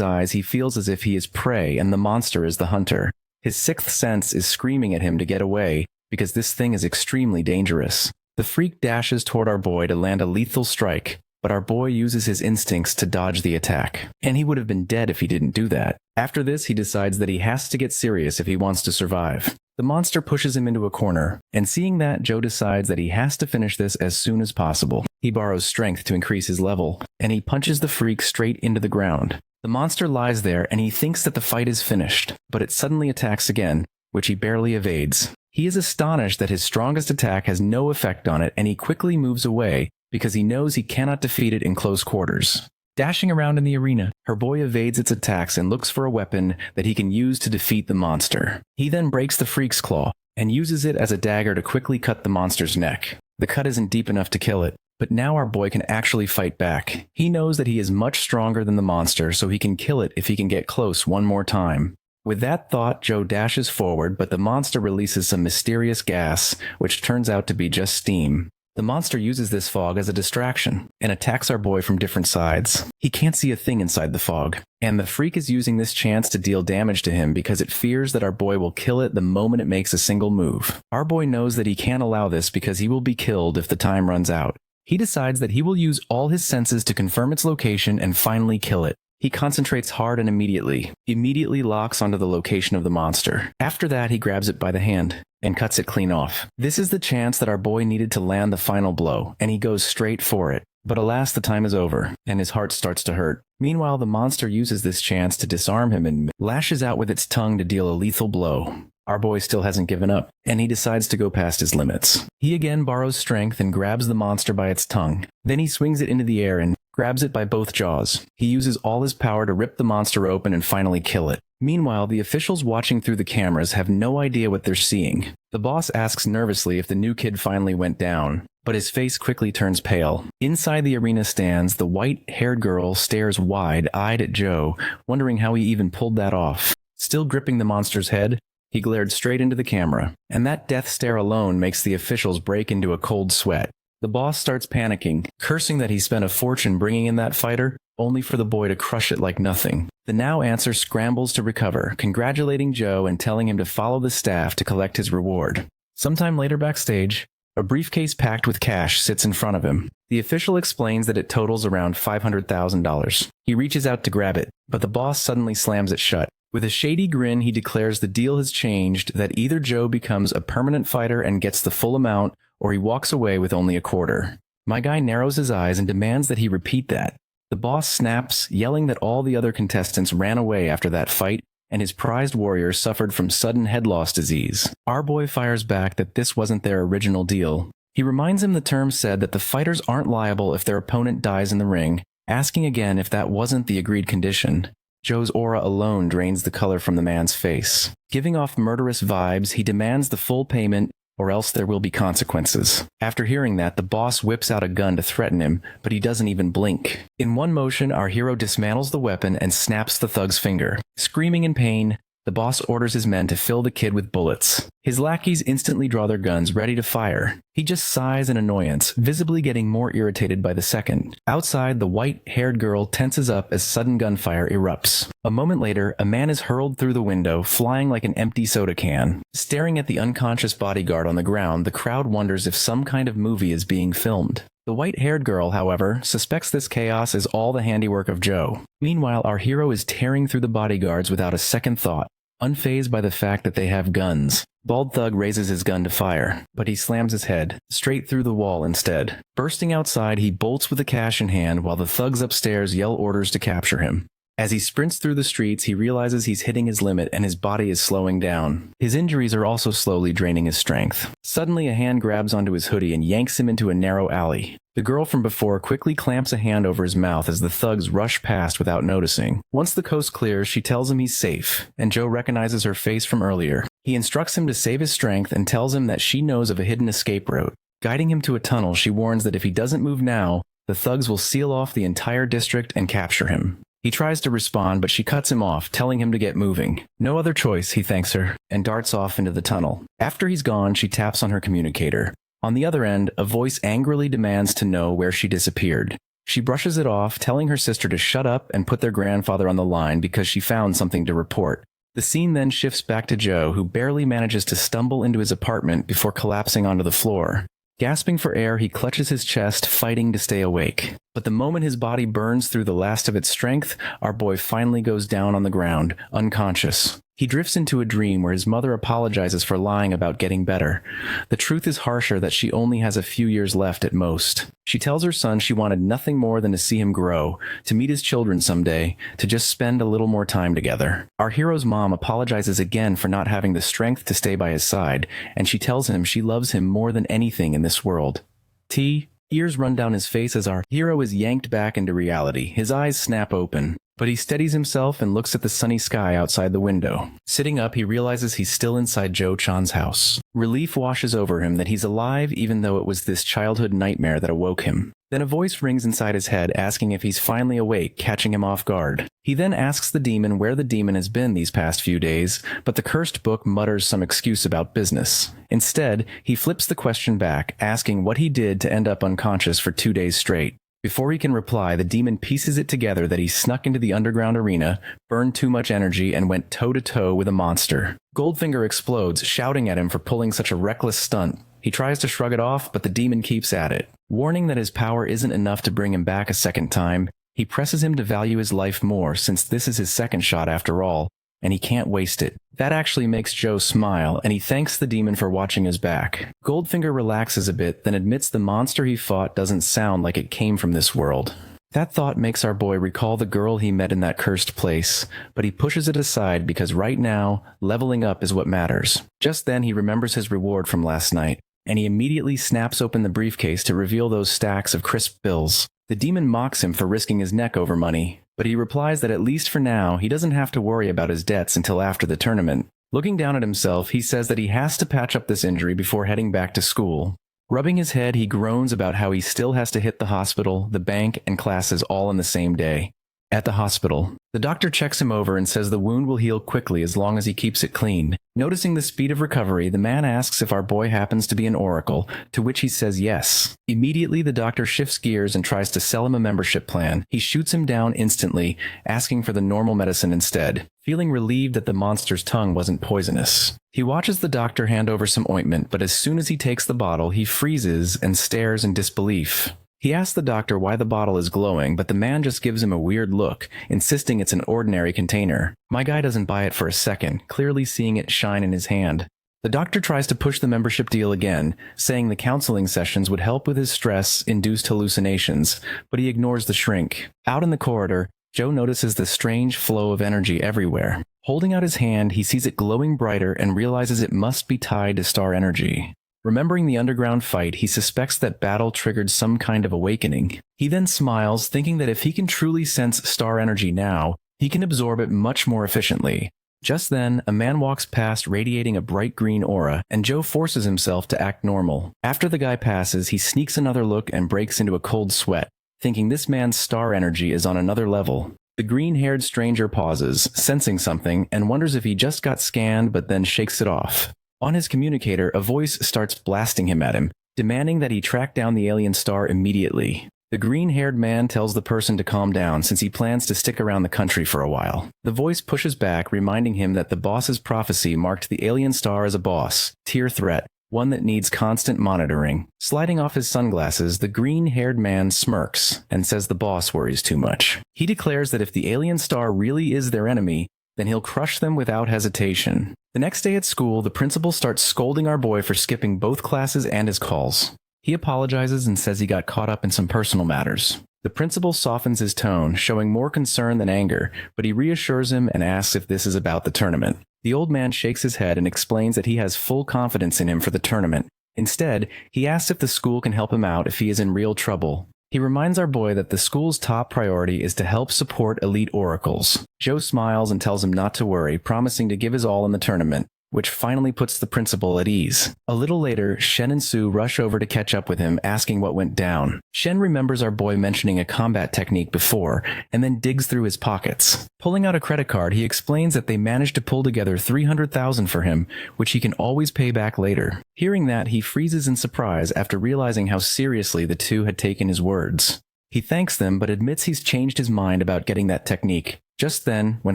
eyes, he feels as if he is prey and the monster is the hunter. His sixth sense is screaming at him to get away because this thing is extremely dangerous. The Freak dashes toward our boy to land a lethal strike, but our boy uses his instincts to dodge the attack, and he would have been dead if he didn't do that. After this, he decides that he has to get serious if he wants to survive. The monster pushes him into a corner, and seeing that, Joe decides that he has to finish this as soon as possible. He borrows strength to increase his level, and he punches the Freak straight into the ground. The monster lies there, and he thinks that the fight is finished, but it suddenly attacks again, which he barely evades. He is astonished that his strongest attack has no effect on it, and he quickly moves away because he knows he cannot defeat it in close quarters. Dashing around in the arena, her boy evades its attacks and looks for a weapon that he can use to defeat the monster. He then breaks the freak's claw and uses it as a dagger to quickly cut the monster's neck. The cut isn't deep enough to kill it, but now our boy can actually fight back. He knows that he is much stronger than the monster, so he can kill it if he can get close one more time. With that thought, Joe dashes forward, but the monster releases some mysterious gas, which turns out to be just steam. The monster uses this fog as a distraction and attacks our boy from different sides. He can't see a thing inside the fog, and the freak is using this chance to deal damage to him because it fears that our boy will kill it the moment it makes a single move. Our boy knows that he can't allow this because he will be killed if the time runs out. He decides that he will use all his senses to confirm its location and finally kill it. He concentrates hard and immediately locks onto the location of the monster. After that, he grabs it by the hand and cuts it clean off. This is the chance that our boy needed to land the final blow, and he goes straight for it. But alas, the time is over, and his heart starts to hurt. Meanwhile, the monster uses this chance to disarm him and lashes out with its tongue to deal a lethal blow. Our boy still hasn't given up, and he decides to go past his limits. He again borrows strength and grabs the monster by its tongue. Then he swings it into the air and grabs it by both jaws. He uses all his power to rip the monster open and finally kill it. Meanwhile, the officials watching through the cameras have no idea what they're seeing. The boss asks nervously if the new kid finally went down, but his face quickly turns pale. Inside the arena stands, the white-haired girl stares wide-eyed at Joe, wondering how he even pulled that off. Still gripping the monster's head, he glared straight into the camera, and that death stare alone makes the officials break into a cold sweat. The boss starts panicking, cursing that he spent a fortune bringing in that fighter, only for the boy to crush it like nothing. The now answer scrambles to recover, congratulating Joe and telling him to follow the staff to collect his reward. Sometime later backstage, a briefcase packed with cash sits in front of him. The official explains that it totals around $500,000. He reaches out to grab it, but the boss suddenly slams it shut. With a shady grin, he declares the deal has changed, that either Joe becomes a permanent fighter and gets the full amount, or he walks away with only a quarter. My guy narrows his eyes and demands that he repeat that. The boss snaps, yelling that all the other contestants ran away after that fight, and his prized warrior suffered from sudden head loss disease. Our boy fires back that this wasn't their original deal. He reminds him the term said that the fighters aren't liable if their opponent dies in the ring, asking again if that wasn't the agreed condition. Joe's aura alone drains the color from the man's face. Giving off murderous vibes, he demands the full payment, or else there will be consequences. After hearing that, the boss whips out a gun to threaten him, but he doesn't even blink. In one motion, our hero dismantles the weapon and snaps the thug's finger. Screaming in pain, the boss orders his men to fill the kid with bullets. His lackeys instantly draw their guns, ready to fire. He just sighs in annoyance, visibly getting more irritated by the second. Outside, the white-haired girl tenses up as sudden gunfire erupts. A moment later, a man is hurled through the window, flying like an empty soda can. Staring at the unconscious bodyguard on the ground, the crowd wonders if some kind of movie is being filmed. The white-haired girl, however, suspects this chaos is all the handiwork of Joe. Meanwhile, our hero is tearing through the bodyguards without a second thought, unfazed by the fact that they have guns. Bald Thug raises his gun to fire, but he slams his head straight through the wall instead. Bursting outside, he bolts with the cash in hand while the thugs upstairs yell orders to capture him. As he sprints through the streets, he realizes he's hitting his limit and his body is slowing down. His injuries are also slowly draining his strength. Suddenly, a hand grabs onto his hoodie and yanks him into a narrow alley. The girl from before quickly clamps a hand over his mouth as the thugs rush past without noticing. Once the coast clears, she tells him he's safe, and Joe recognizes her face from earlier. He instructs him to save his strength and tells him that she knows of a hidden escape route. Guiding him to a tunnel, she warns that if he doesn't move now, the thugs will seal off the entire district and capture him. He tries to respond, but she cuts him off, telling him to get moving. No other choice, he thanks her, and darts off into the tunnel. After he's gone, she taps on her communicator. On the other end, a voice angrily demands to know where she disappeared. She brushes it off, telling her sister to shut up and put their grandfather on the line because she found something to report. The scene then shifts back to Joe, who barely manages to stumble into his apartment before collapsing onto the floor. Gasping for air, he clutches his chest, fighting to stay awake. But the moment his body burns through the last of its strength, our boy finally goes down on the ground, unconscious. He drifts into a dream where his mother apologizes for lying about getting better. The truth is harsher that she only has a few years left at most. She tells her son she wanted nothing more than to see him grow, to meet his children someday, to just spend a little more time together. Our hero's mom apologizes again for not having the strength to stay by his side, and she tells him she loves him more than anything in this world. Tears run down his face as our hero is yanked back into reality. His eyes snap open, but he steadies himself and looks at the sunny sky outside the window. Sitting up, he realizes he's still inside Jo-chan's house. Relief washes over him that he's alive even though it was this childhood nightmare that awoke him. Then a voice rings inside his head asking if he's finally awake, catching him off guard. He then asks the demon where the demon has been these past few days, but the cursed book mutters some excuse about business. Instead, he flips the question back, asking what he did to end up unconscious for 2 days straight. Before he can reply, the demon pieces it together that he snuck into the underground arena, burned too much energy, and went toe-to-toe with a monster. Goldfinger explodes, shouting at him for pulling such a reckless stunt. He tries to shrug it off, but the demon keeps at it. Warning that his power isn't enough to bring him back a second time, he presses him to value his life more since this is his second shot after all, and he can't waste it. That actually makes Joe smile, and he thanks the demon for watching his back. Goldfinger relaxes a bit, then admits the monster he fought doesn't sound like it came from this world. That thought makes our boy recall the girl he met in that cursed place, but he pushes it aside because right now, leveling up is what matters. Just then he remembers his reward from last night, and he immediately snaps open the briefcase to reveal those stacks of crisp bills. The demon mocks him for risking his neck over money, but he replies that at least for now, he doesn't have to worry about his debts until after the tournament. Looking down at himself, he says that he has to patch up this injury before heading back to school. Rubbing his head, he groans about how he still has to hit the hospital, the bank, and classes all in the same day. At the hospital, the doctor checks him over and says the wound will heal quickly as long as he keeps it clean. Noticing the speed of recovery, the man asks if our boy happens to be an oracle, to which he says yes. Immediately, the doctor shifts gears and tries to sell him a membership plan. He shoots him down instantly, asking for the normal medicine instead, feeling relieved that the monster's tongue wasn't poisonous. He watches the doctor hand over some ointment, but as soon as he takes the bottle, he freezes and stares in disbelief. He asks the doctor why the bottle is glowing, but the man just gives him a weird look, insisting it's an ordinary container. My guy doesn't buy it for a second, clearly seeing it shine in his hand. The doctor tries to push the membership deal again, saying the counseling sessions would help with his stress-induced hallucinations, but he ignores the shrink. Out in the corridor, Joe notices the strange flow of energy everywhere. Holding out his hand, he sees it glowing brighter and realizes it must be tied to star energy. Remembering the underground fight, he suspects that battle triggered some kind of awakening. He then smiles, thinking that if he can truly sense star energy now, he can absorb it much more efficiently. Just then, a man walks past radiating a bright green aura, and Joe forces himself to act normal. After the guy passes, he sneaks another look and breaks into a cold sweat, thinking this man's star energy is on another level. The green-haired stranger pauses, sensing something, and wonders if he just got scanned but then shakes it off. On his communicator, a voice starts blasting him at him, demanding that he track down the alien star immediately. The green-haired man tells the person to calm down since he plans to stick around the country for a while. The voice pushes back, reminding him that the boss's prophecy marked the alien star as a boss, tier threat, one that needs constant monitoring. Sliding off his sunglasses, the green-haired man smirks and says the boss worries too much. He declares that if the alien star really is their enemy, then he'll crush them without hesitation. The next day at school, the principal starts scolding our boy for skipping both classes and his calls. He apologizes and says he got caught up in some personal matters. The principal softens his tone, showing more concern than anger, but he reassures him and asks if this is about the tournament. The old man shakes his head and explains that he has full confidence in him for the tournament. Instead, he asks if the school can help him out if he is in real trouble. He reminds our boy that the school's top priority is to help support elite oracles. Joe smiles and tells him not to worry, promising to give his all in the tournament, which finally puts the principal at ease. A little later, Shen and Sue rush over to catch up with him, asking what went down. Shen remembers our boy mentioning a combat technique before, and then digs through his pockets. Pulling out a credit card, he explains that they managed to pull together $300,000 for him, which he can always pay back later. Hearing that, he freezes in surprise after realizing how seriously the two had taken his words. He thanks them, but admits he's changed his mind about getting that technique. Just then, when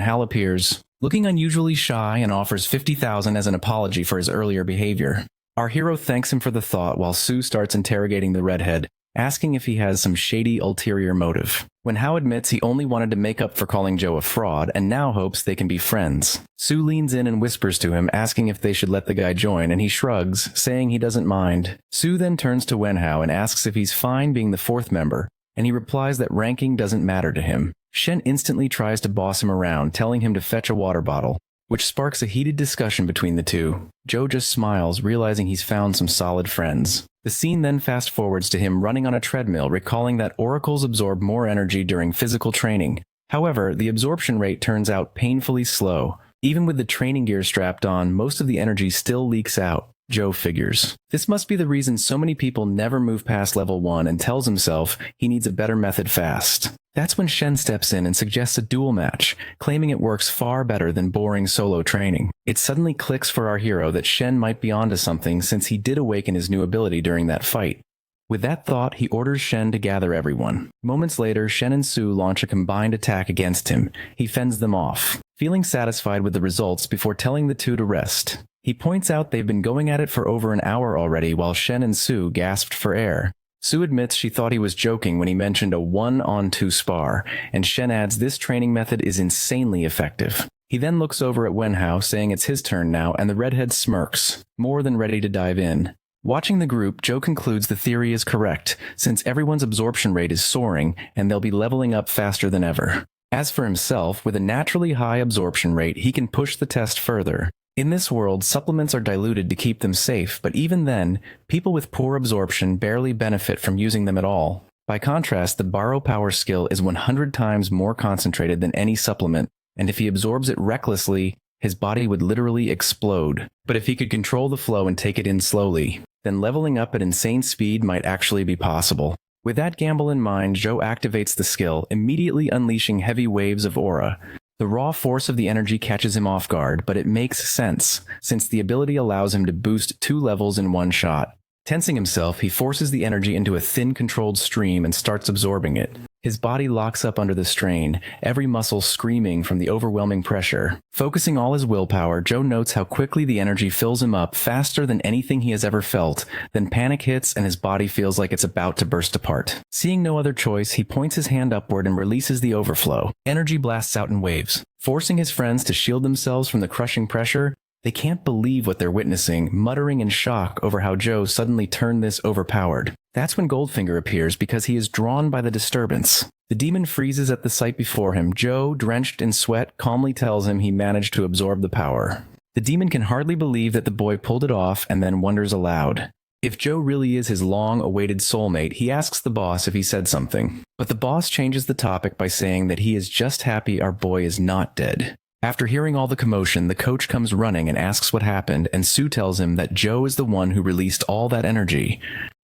Hal appears, looking unusually shy, and offers $50,000 as an apology for his earlier behavior. Our hero thanks him for the thought while Sue starts interrogating the redhead, asking if he has some shady ulterior motive. Wenhao admits he only wanted to make up for calling Joe a fraud and now hopes they can be friends. Sue leans in and whispers to him, asking if they should let the guy join, and he shrugs, saying he doesn't mind. Sue then turns to Wenhao and asks if he's fine being the fourth member, and he replies that ranking doesn't matter to him. Shen instantly tries to boss him around, telling him to fetch a water bottle, which sparks a heated discussion between the two. Joe just smiles, realizing he's found some solid friends. The scene then fast forwards to him running on a treadmill, recalling that oracles absorb more energy during physical training. However, the absorption rate turns out painfully slow. Even with the training gear strapped on, most of the energy still leaks out, Joe figures. This must be the reason so many people never move past level 1 and tells himself he needs a better method fast. That's when Shen steps in and suggests a duel match, claiming it works far better than boring solo training. It suddenly clicks for our hero that Shen might be onto something since he did awaken his new ability during that fight. With that thought, he orders Shen to gather everyone. Moments later, Shen and Sue launch a combined attack against him. He fends them off, feeling satisfied with the results before telling the two to rest. He points out they've been going at it for over an hour already while Shen and Sue gasped for air. Sue admits she thought he was joking when he mentioned a 1-on-2 spar, and Shen adds this training method is insanely effective. He then looks over at Wenhao, saying it's his turn now, and the redhead smirks, more than ready to dive in. Watching the group, Joe concludes the theory is correct, since everyone's absorption rate is soaring, and they'll be leveling up faster than ever. As for himself, with a naturally high absorption rate, he can push the test further. In this world, supplements are diluted to keep them safe, but even then, people with poor absorption barely benefit from using them at all. By contrast, the borrow power skill is 100 times more concentrated than any supplement, and if he absorbs it recklessly, his body would literally explode. But if he could control the flow and take it in slowly, then leveling up at insane speed might actually be possible. With that gamble in mind, Joe activates the skill, immediately unleashing heavy waves of aura. The raw force of the energy catches him off guard, but it makes sense, since the ability allows him to boost 2 levels in one shot. Tensing himself, he forces the energy into a thin, controlled stream and starts absorbing it. His body locks up under the strain, every muscle screaming from the overwhelming pressure. Focusing all his willpower, Joe notes how quickly the energy fills him up, faster than anything he has ever felt. Then panic hits and his body feels like it's about to burst apart. Seeing no other choice, he points his hand upward and releases the overflow. Energy blasts out in waves. Forcing his friends to shield themselves from the crushing pressure, they can't believe what they're witnessing, muttering in shock over how Joe suddenly turned this overpowered. That's when Goldfinger appears because he is drawn by the disturbance. The demon freezes at the sight before him. Joe, drenched in sweat, calmly tells him he managed to absorb the power. The demon can hardly believe that the boy pulled it off and then wonders aloud. If Joe really is his long-awaited soulmate, he asks the boss if he said something. But the boss changes the topic by saying that he is just happy our boy is not dead. After hearing all the commotion, the coach comes running and asks what happened, and Sue tells him that Joe is the one who released all that energy.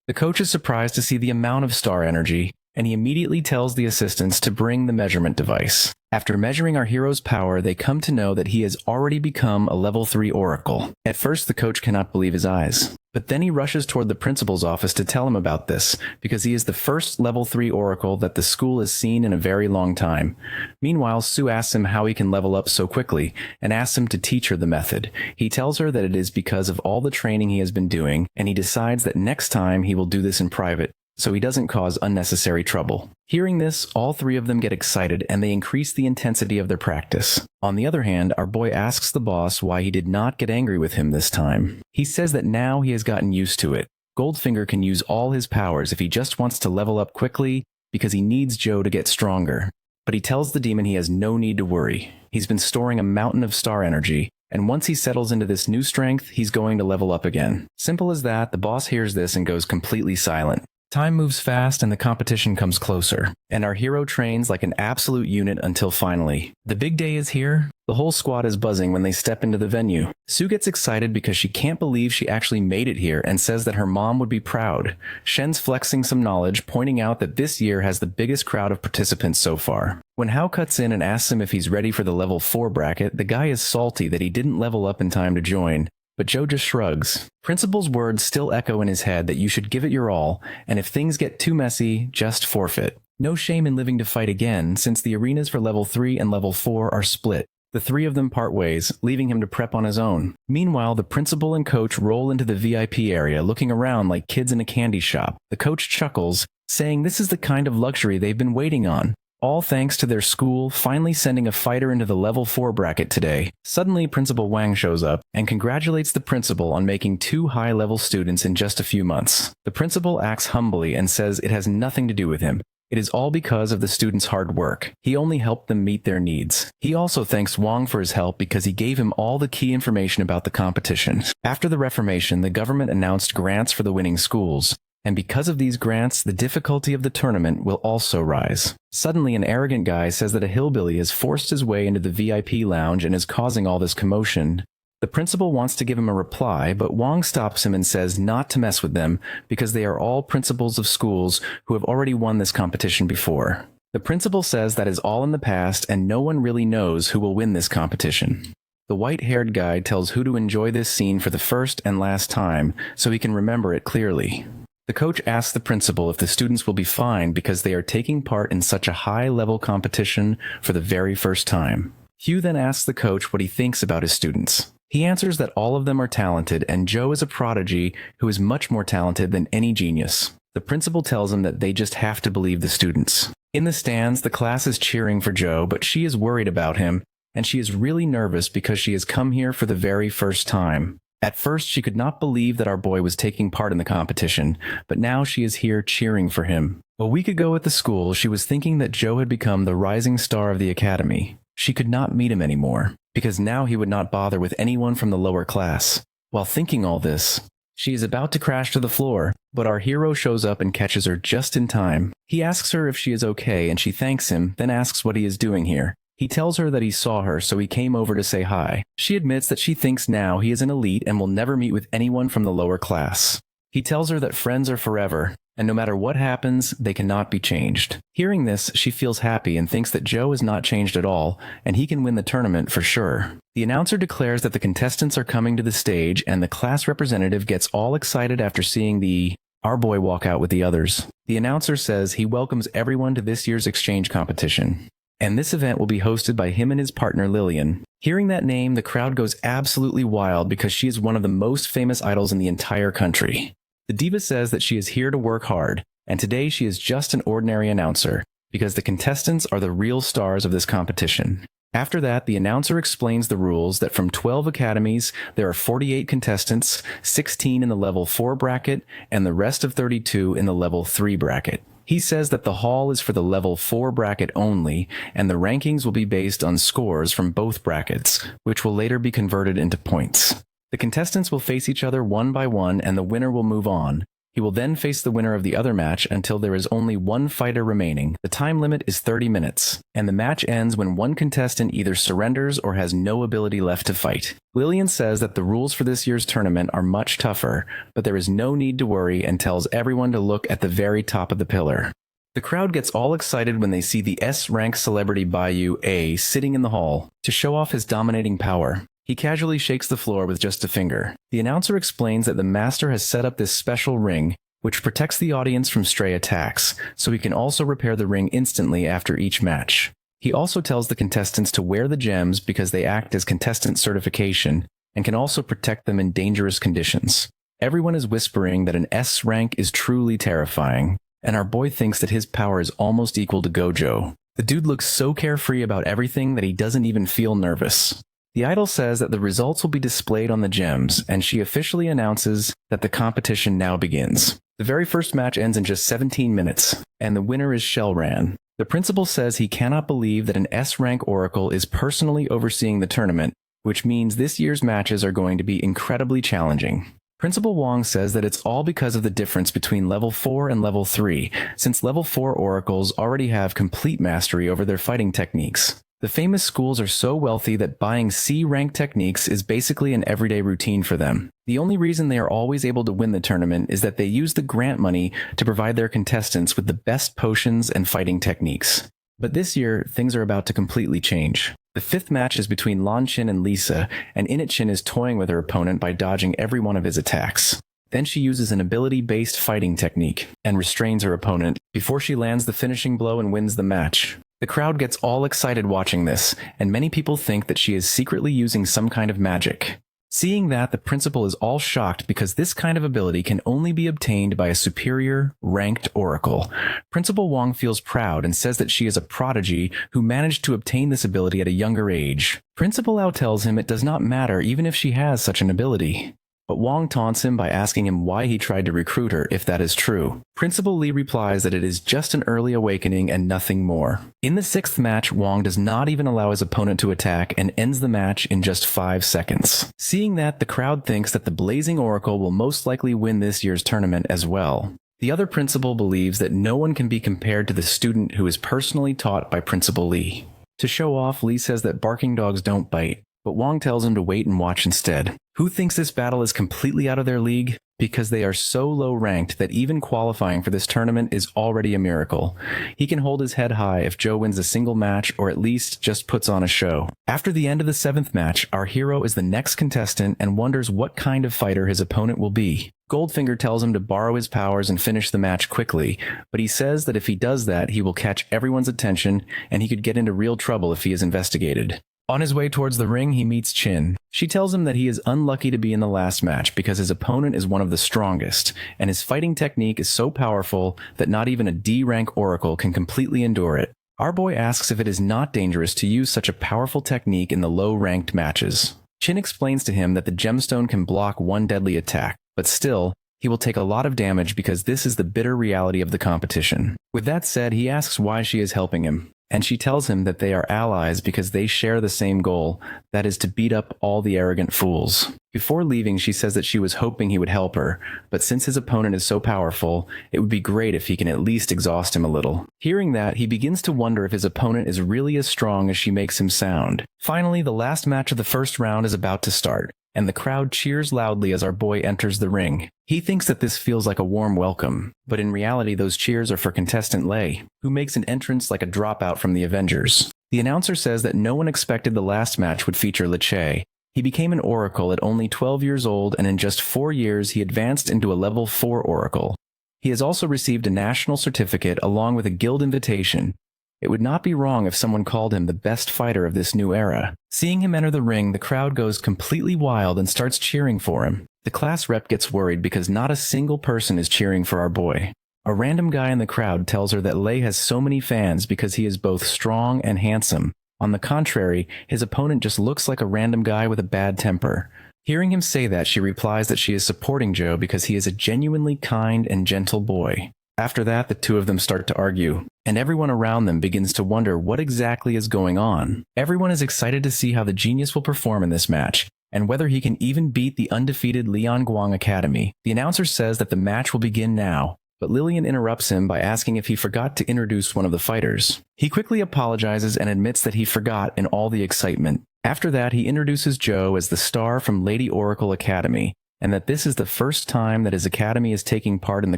The coach is surprised to see the amount of star energy, and he immediately tells the assistants to bring the measurement device. After measuring our hero's power, they come to know that he has already become a level 3 oracle. At first, the coach cannot believe his eyes. But then he rushes toward the principal's office to tell him about this, because he is the first level 3 oracle that the school has seen in a very long time. Meanwhile, Sue asks him how he can level up so quickly, and asks him to teach her the method. He tells her that it is because of all the training he has been doing, and he decides that next time he will do this in private, so he doesn't cause unnecessary trouble. Hearing this, all 3 of them get excited and they increase the intensity of their practice. On the other hand, our boy asks the boss why he did not get angry with him this time. He says that now he has gotten used to it. Goldfinger can use all his powers if he just wants to level up quickly because he needs Joe to get stronger. But he tells the demon he has no need to worry. He's been storing a mountain of star energy, and once he settles into this new strength, he's going to level up again. Simple as that, the boss hears this and goes completely silent. Time moves fast and the competition comes closer, and our hero trains like an absolute unit until finally, the big day is here. The whole squad is buzzing when they step into the venue. Sue gets excited because she can't believe she actually made it here and says that her mom would be proud. Shen's flexing some knowledge, pointing out that this year has the biggest crowd of participants so far. When Hao cuts in and asks him if he's ready for the level 4 bracket, the guy is salty that he didn't level up in time to join. But Joe just shrugs. Principal's words still echo in his head that you should give it your all, and if things get too messy, just forfeit. No shame in living to fight again, since the arenas for level 3 and level 4 are split. The 3 of them part ways, leaving him to prep on his own. Meanwhile, the principal and coach roll into the VIP area, looking around like kids in a candy shop. The coach chuckles, saying this is the kind of luxury they've been waiting on. All thanks to their school finally sending a fighter into the level 4 bracket today. Suddenly, Principal Wang shows up and congratulates the principal on making 2 high-level students in just a few months. The principal acts humbly and says it has nothing to do with him. It is all because of the students' hard work. He only helped them meet their needs. He also thanks Wang for his help because he gave him all the key information about the competition. After the Reformation, the government announced grants for the winning schools. And because of these grants, the difficulty of the tournament will also rise. Suddenly, an arrogant guy says that a hillbilly has forced his way into the VIP lounge and is causing all this commotion. The principal wants to give him a reply, but Wang stops him and says not to mess with them because they are all principals of schools who have already won this competition before. The principal says that is all in the past and no one really knows who will win this competition. The white-haired guy tells who to enjoy this scene for the first and last time so he can remember it clearly. The coach asks the principal if the students will be fine because they are taking part in such a high-level competition for the very first time. Hugh then asks the coach what he thinks about his students. He answers that all of them are talented and Joe is a prodigy who is much more talented than any genius. The principal tells him that they just have to believe the students. In the stands, the class is cheering for Joe, but she is worried about him, and she is really nervous because she has come here for the very first time. At first, she could not believe that our boy was taking part in the competition, but now she is here cheering for him. A week ago at the school, she was thinking that Joe had become the rising star of the academy. She could not meet him anymore, because now he would not bother with anyone from the lower class. While thinking all this, she is about to crash to the floor, but our hero shows up and catches her just in time. He asks her if she is okay, and she thanks him, then asks what he is doing here. He tells her that he saw her, so he came over to say hi. She admits that she thinks now he is an elite and will never meet with anyone from the lower class. He tells her that friends are forever, and no matter what happens, they cannot be changed. Hearing this, she feels happy and thinks that Joe is not changed at all, and he can win the tournament for sure. The announcer declares that the contestants are coming to the stage, and the class representative gets all excited after seeing our boy walk out with the others. The announcer says he welcomes everyone to this year's exchange competition. And this event will be hosted by him and his partner Lillian. Hearing that name, the crowd goes absolutely wild because she is one of the most famous idols in the entire country. The diva says that she is here to work hard, and today she is just an ordinary announcer, because the contestants are the real stars of this competition. After that, the announcer explains the rules that from 12 academies, there are 48 contestants, 16 in the level 4 bracket, and the rest of 32 in the level 3 bracket. He says that the hall is for the level 4 bracket only, and the rankings will be based on scores from both brackets, which will later be converted into points. The contestants will face each other one by one, and the winner will move on. He will then face the winner of the other match until there is only one fighter remaining. The time limit is 30 minutes, and the match ends when one contestant either surrenders or has no ability left to fight. Lillian says that the rules for this year's tournament are much tougher, but there is no need to worry and tells everyone to look at the very top of the pillar. The crowd gets all excited when they see the S-rank celebrity Bayou A sitting in the hall to show off his dominating power. He casually shakes the floor with just a finger. The announcer explains that the master has set up this special ring, which protects the audience from stray attacks, so he can also repair the ring instantly after each match. He also tells the contestants to wear the gems because they act as contestant certification and can also protect them in dangerous conditions. Everyone is whispering that an S rank is truly terrifying, and our boy thinks that his power is almost equal to Gojo. The dude looks so carefree about everything that he doesn't even feel nervous. The idol says that the results will be displayed on the gems, and she officially announces that the competition now begins. The very first match ends in just 17 minutes, and the winner is Shellran. The principal says he cannot believe that an S-rank oracle is personally overseeing the tournament, which means this year's matches are going to be incredibly challenging. Principal Wang says that it's all because of the difference between level 4 and level 3, since level 4 oracles already have complete mastery over their fighting techniques. The famous schools are so wealthy that buying C-rank techniques is basically an everyday routine for them. The only reason they are always able to win the tournament is that they use the grant money to provide their contestants with the best potions and fighting techniques. But this year, things are about to completely change. The fifth match is between Lanchin and Lisa, and Inachin is toying with her opponent by dodging every one of his attacks. Then she uses an ability-based fighting technique and restrains her opponent before she lands the finishing blow and wins the match. The crowd gets all excited watching this, and many people think that she is secretly using some kind of magic. Seeing that, the principal is all shocked because this kind of ability can only be obtained by a superior, ranked oracle. Principal Wong feels proud and says that she is a prodigy who managed to obtain this ability at a younger age. Principal Lau tells him it does not matter even if she has such an ability. But Wong taunts him by asking him why he tried to recruit her if that is true. Principal Lee replies that it is just an early awakening and nothing more. In the 6th match, Wong does not even allow his opponent to attack and ends the match in just 5 seconds. Seeing that, the crowd thinks that the Blazing Oracle will most likely win this year's tournament as well. The other principal believes that no one can be compared to the student who is personally taught by Principal Lee. To show off, Lee says that barking dogs don't bite, but Wong tells him to wait and watch instead. Who thinks this battle is completely out of their league? Because they are so low ranked that even qualifying for this tournament is already a miracle. He can hold his head high if Joe wins a single match or at least just puts on a show. After the end of the 7th match, our hero is the next contestant and wonders what kind of fighter his opponent will be. Goldfinger tells him to borrow his powers and finish the match quickly, but he says that if he does that, he will catch everyone's attention and he could get into real trouble if he is investigated. On his way towards the ring, he meets Chin. She tells him that he is unlucky to be in the last match because his opponent is one of the strongest, and his fighting technique is so powerful that not even a D-rank oracle can completely endure it. Our boy asks if it is not dangerous to use such a powerful technique in the low-ranked matches. Chin explains to him that the gemstone can block one deadly attack, but still, he will take a lot of damage because this is the bitter reality of the competition. With that said, he asks why she is helping him. And she tells him that they are allies because they share the same goal, that is to beat up all the arrogant fools. Before leaving, she says that she was hoping he would help her, but since his opponent is so powerful, it would be great if he can at least exhaust him a little. Hearing that, he begins to wonder if his opponent is really as strong as she makes him sound. Finally, the last match of the first round is about to start, and the crowd cheers loudly as our boy enters the ring. He thinks that this feels like a warm welcome, but in reality those cheers are for contestant Lei, who makes an entrance like a dropout from the Avengers. The announcer says that no one expected the last match would feature Che. He became an oracle at only 12 years old, and in just 4 years he advanced into a level 4 oracle. He has also received a national certificate along with a guild invitation. It would not be wrong if someone called him the best fighter of this new era. Seeing him enter the ring, the crowd goes completely wild and starts cheering for him. The class rep gets worried because not a single person is cheering for our boy. A random guy in the crowd tells her that Lei has so many fans because he is both strong and handsome. On the contrary, his opponent just looks like a random guy with a bad temper. Hearing him say that, she replies that she is supporting Joe because he is a genuinely kind and gentle boy. After that, the two of them start to argue, and everyone around them begins to wonder what exactly is going on. Everyone is excited to see how the genius will perform in this match, and whether he can even beat the undefeated Lianguang Academy. The announcer says that the match will begin now, but Lillian interrupts him by asking if he forgot to introduce one of the fighters. He quickly apologizes and admits that he forgot in all the excitement. After that, he introduces Joe as the star from Lady Oracle Academy, and that this is the first time that his academy is taking part in the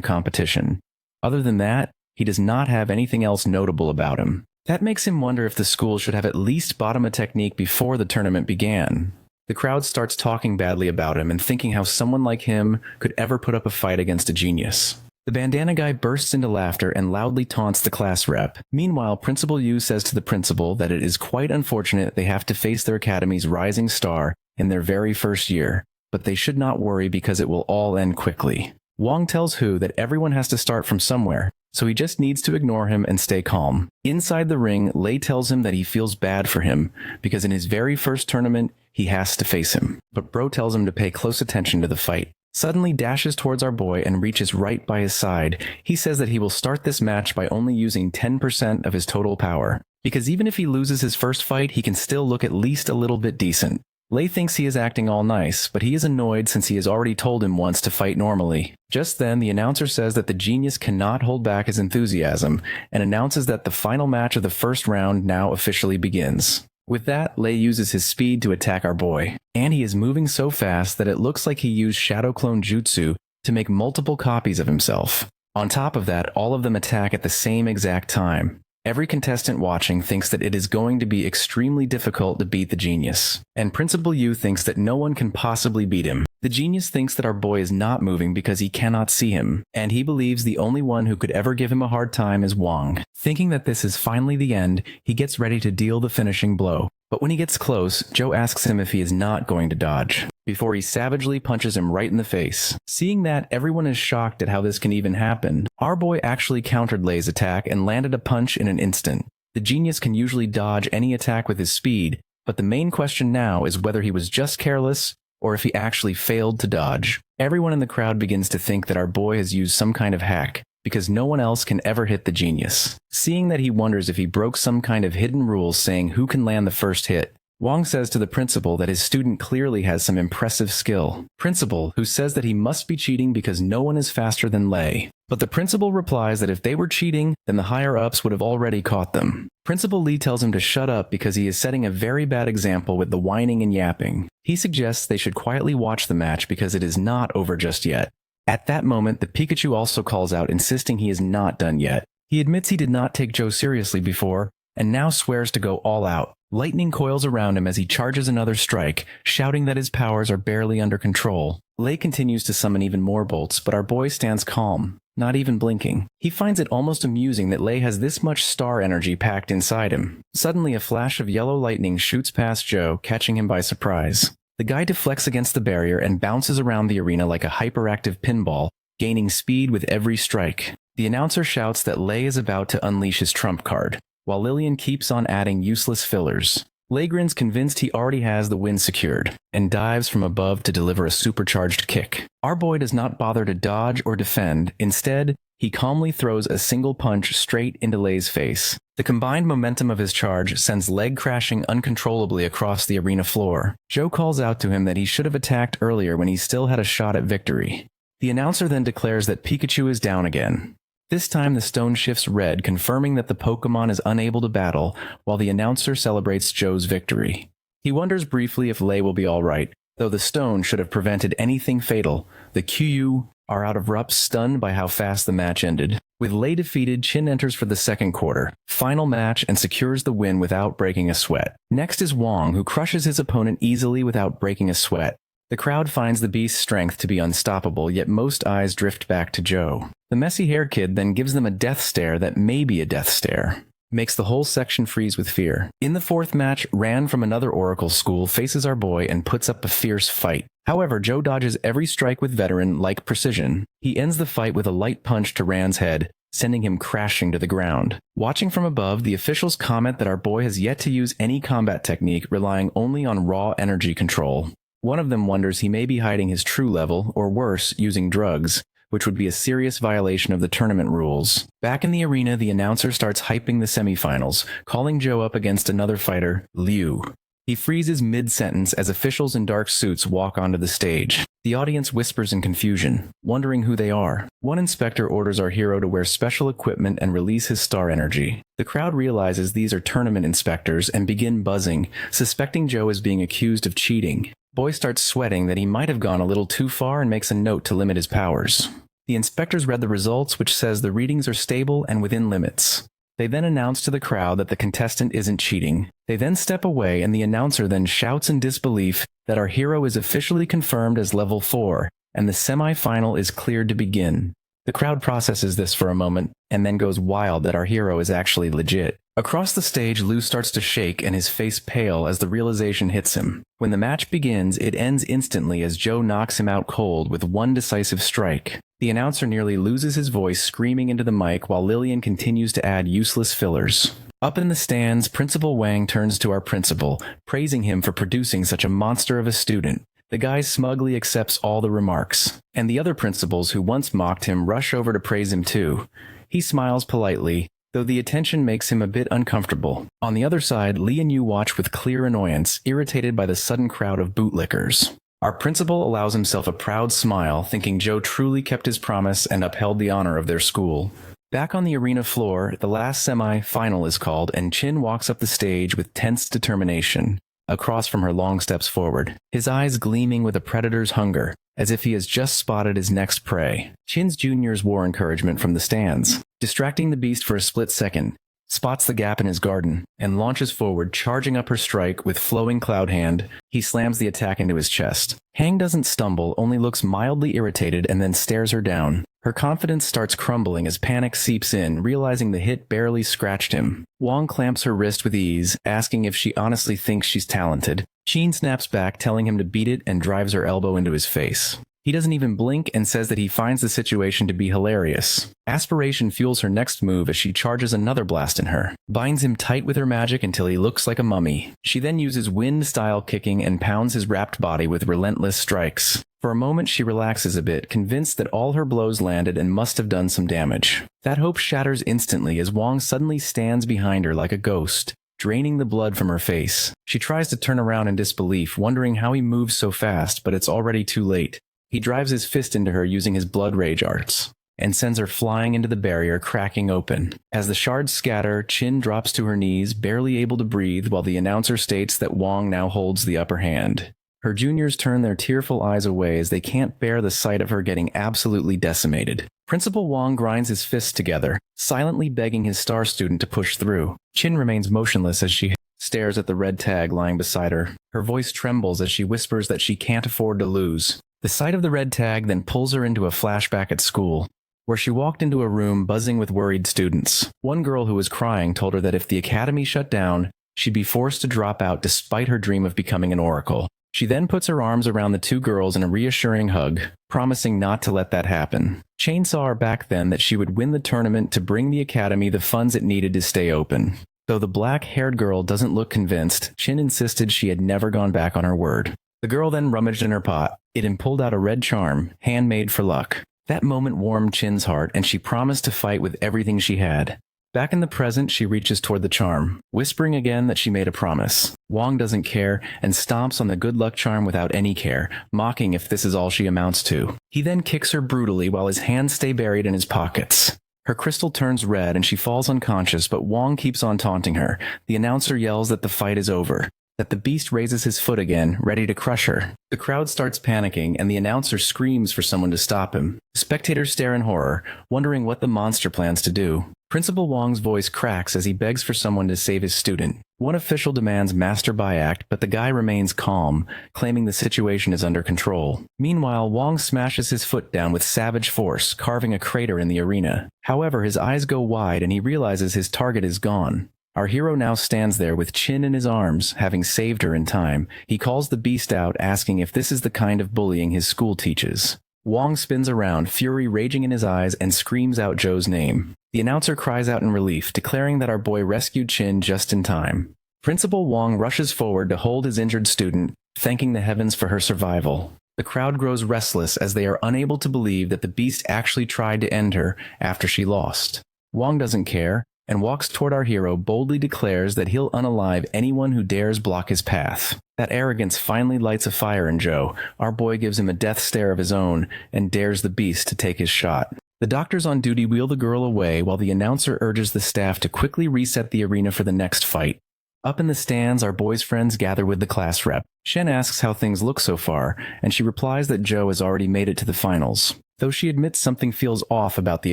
competition. Other than that, he does not have anything else notable about him. That makes him wonder if the school should have at least bought him a technique before the tournament began. The crowd starts talking badly about him and thinking how someone like him could ever put up a fight against a genius. The bandana guy bursts into laughter and loudly taunts the class rep. Meanwhile, Principal Yu says to the principal that it is quite unfortunate they have to face their academy's rising star in their very first year, but they should not worry because it will all end quickly. Wong tells Hu that everyone has to start from somewhere, so he just needs to ignore him and stay calm. Inside the ring, Lei tells him that he feels bad for him, because in his very first tournament, he has to face him. But Bro tells him to pay close attention to the fight. Suddenly dashes towards our boy and reaches right by his side. He says that he will start this match by only using 10% of his total power, because even if he loses his first fight, he can still look at least a little bit decent. Lei thinks he is acting all nice, but he is annoyed since he has already told him once to fight normally. Just then, the announcer says that the genius cannot hold back his enthusiasm, and announces that the final match of the first round now officially begins. With that, Lei uses his speed to attack our boy, and he is moving so fast that it looks like he used Shadow Clone Jutsu to make multiple copies of himself. On top of that, all of them attack at the same exact time. Every contestant watching thinks that it is going to be extremely difficult to beat the genius, and Principal Yu thinks that no one can possibly beat him. The genius thinks that our boy is not moving because he cannot see him, and he believes the only one who could ever give him a hard time is Wong. Thinking that this is finally the end, he gets ready to deal the finishing blow. But when he gets close, Joe asks him if he is not going to dodge. before he savagely punches him right in the face. Seeing that, everyone is shocked at how this can even happen. Our boy actually countered Lei's attack and landed a punch in an instant. The genius can usually dodge any attack with his speed, but the main question now is whether he was just careless or if he actually failed to dodge. Everyone in the crowd begins to think that our boy has used some kind of hack, because no one else can ever hit the genius. Seeing that, he wonders if he broke some kind of hidden rule saying who can land the first hit. Wang says to the principal that his student clearly has some impressive skill. Principal, who says that he must be cheating because no one is faster than Lei. But the principal replies that if they were cheating, then the higher-ups would have already caught them. Principal Li tells him to shut up because he is setting a very bad example with the whining and yapping. He suggests they should quietly watch the match because it is not over just yet. At that moment, the Pikachu also calls out, insisting he is not done yet. He admits he did not take Joe seriously before, and now swears to go all out. Lightning coils around him as he charges another strike, shouting that his powers are barely under control. Lei continues to summon even more bolts, but our boy stands calm, not even blinking. He finds it almost amusing that Lei has this much star energy packed inside him. Suddenly, a flash of yellow lightning shoots past Joe, catching him by surprise. The guy deflects against the barrier and bounces around the arena like a hyperactive pinball, gaining speed with every strike. The announcer shouts that Lei is about to unleash his trump card, while Lillian keeps on adding useless fillers. Lei grins, convinced he already has the win secured, and dives from above to deliver a supercharged kick. Our boy does not bother to dodge or defend. Instead, he calmly throws a single punch straight into Lei's face. The combined momentum of his charge sends Leg crashing uncontrollably across the arena floor. Joe calls out to him that he should have attacked earlier when he still had a shot at victory. The announcer then declares that Pikachu is down again. This time the stone shifts red, confirming that the Pokémon is unable to battle, while the announcer celebrates Joe's victory. He wonders briefly if Lei will be alright, though the stone should have prevented anything fatal. The QU are out of Rups, stunned by how fast the match ended. With Lei defeated, Chin enters for the second quarter, final match, and secures the win without breaking a sweat. Next is Wang, who crushes his opponent easily without breaking a sweat. The crowd finds the beast's strength to be unstoppable, yet most eyes drift back to Joe. The messy-haired kid then gives them a death stare that may be a death stare. Makes the whole section freeze with fear. In the fourth match, Ran from another Oracle school faces our boy and puts up a fierce fight. However, Joe dodges every strike with veteran-like precision. He ends the fight with a light punch to Ran's head, sending him crashing to the ground. Watching from above, the officials comment that our boy has yet to use any combat technique, relying only on raw energy control. One of them wonders he may be hiding his true level, or worse, using drugs, which would be a serious violation of the tournament rules. Back in the arena, the announcer starts hyping the semifinals, calling Joe up against another fighter, Liu. He freezes mid-sentence as officials in dark suits walk onto the stage. The audience whispers in confusion, wondering who they are. One inspector orders our hero to wear special equipment and release his star energy. The crowd realizes these are tournament inspectors and begin buzzing, suspecting Joe is being accused of cheating. Boy starts sweating that he might have gone a little too far and makes a note to limit his powers. The inspectors read the results, which says the readings are stable and within limits. They then announce to the crowd that the contestant isn't cheating. They then step away, and the announcer then shouts in disbelief that our hero is officially confirmed as level 4, and the semi-final is cleared to begin. The crowd processes this for a moment, and then goes wild that our hero is actually legit. Across the stage, Lou starts to shake and his face pale as the realization hits him. When the match begins, it ends instantly as Joe knocks him out cold with one decisive strike. The announcer nearly loses his voice screaming into the mic while Lillian continues to add useless fillers. Up in the stands, Principal Wang turns to our principal, praising him for producing such a monster of a student. The guy smugly accepts all the remarks, and the other principals who once mocked him rush over to praise him too. He smiles politely, though the attention makes him a bit uncomfortable. On the other side, Li and Yu watch with clear annoyance, irritated by the sudden crowd of bootlickers. Our principal allows himself a proud smile, thinking Joe truly kept his promise and upheld the honor of their school. Back on the arena floor, the last semi-final is called, and Chin walks up the stage with tense determination, across from her long steps forward, his eyes gleaming with a predator's hunger, as if he has just spotted his next prey. Chin's juniors war encouragement from the stands, distracting the beast for a split second, spots the gap in his garden, and launches forward, charging up her strike with flowing cloud hand. He slams the attack into his chest. Hang doesn't stumble, only looks mildly irritated and then stares her down. Her confidence starts crumbling as panic seeps in, realizing the hit barely scratched him. Wong clamps her wrist with ease, asking if she honestly thinks she's talented. Sheen snaps back, telling him to beat it, and drives her elbow into his face. He doesn't even blink and says that he finds the situation to be hilarious. Aspiration fuels her next move as she charges another blast in her, binds him tight with her magic until he looks like a mummy. She then uses wind-style kicking and pounds his wrapped body with relentless strikes. For a moment, she relaxes a bit, convinced that all her blows landed and must have done some damage. That hope shatters instantly as Wong suddenly stands behind her like a ghost, draining the blood from her face. She tries to turn around in disbelief, wondering how he moves so fast, but it's already too late. He drives his fist into her using his blood rage arts, and sends her flying into the barrier, cracking open. As the shards scatter, Chin drops to her knees, barely able to breathe, while the announcer states that Wong now holds the upper hand. Her juniors turn their tearful eyes away as they can't bear the sight of her getting absolutely decimated. Principal Wong grinds his fists together, silently begging his star student to push through. Chin remains motionless as she stares at the red tag lying beside her. Her voice trembles as she whispers that she can't afford to lose. The sight of the red tag then pulls her into a flashback at school, where she walked into a room buzzing with worried students. One girl who was crying told her that if the academy shut down, she'd be forced to drop out despite her dream of becoming an oracle. She then puts her arms around the two girls in a reassuring hug, promising not to let that happen. Chain saw her back then that she would win the tournament to bring the academy the funds it needed to stay open. Though the black-haired girl doesn't look convinced, Chin insisted she had never gone back on her word. The girl then rummaged in her pot. It had pulled out a red charm, handmade for luck. That moment warmed Chin's heart, and she promised to fight with everything she had. Back in the present, she reaches toward the charm, whispering again that she made a promise. Wong doesn't care and stomps on the good luck charm without any care, mocking if this is all she amounts to. He then kicks her brutally while his hands stay buried in his pockets. Her crystal turns red and she falls unconscious, but Wong keeps on taunting her. The announcer yells that the fight is over, that the beast raises his foot again, ready to crush her. The crowd starts panicking, and the announcer screams for someone to stop him. Spectators stare in horror, wondering what the monster plans to do. Principal Wong's voice cracks as he begs for someone to save his student. One official demands master by act, but the guy remains calm, claiming the situation is under control. Meanwhile, Wong smashes his foot down with savage force, carving a crater in the arena. However, his eyes go wide and he realizes his target is gone. Our hero now stands there with Chin in his arms, having saved her in time. He calls the beast out, asking if this is the kind of bullying his school teaches. Wong spins around, fury raging in his eyes, and screams out Joe's name. The announcer cries out in relief, declaring that our boy rescued Chin just in time. Principal Wong rushes forward to hold his injured student, thanking the heavens for her survival. The crowd grows restless as they are unable to believe that the beast actually tried to end her after she lost. Wong doesn't care, and walks toward our hero, boldly declares that he'll unalive anyone who dares block his path. That arrogance finally lights a fire in Joe. Our boy gives him a death stare of his own and dares the beast to take his shot. The doctors on duty wheel the girl away while the announcer urges the staff to quickly reset the arena for the next fight. Up in the stands, our boy's friends gather with the class rep. Shen asks how things look so far, and she replies that Joe has already made it to the finals, though she admits something feels off about the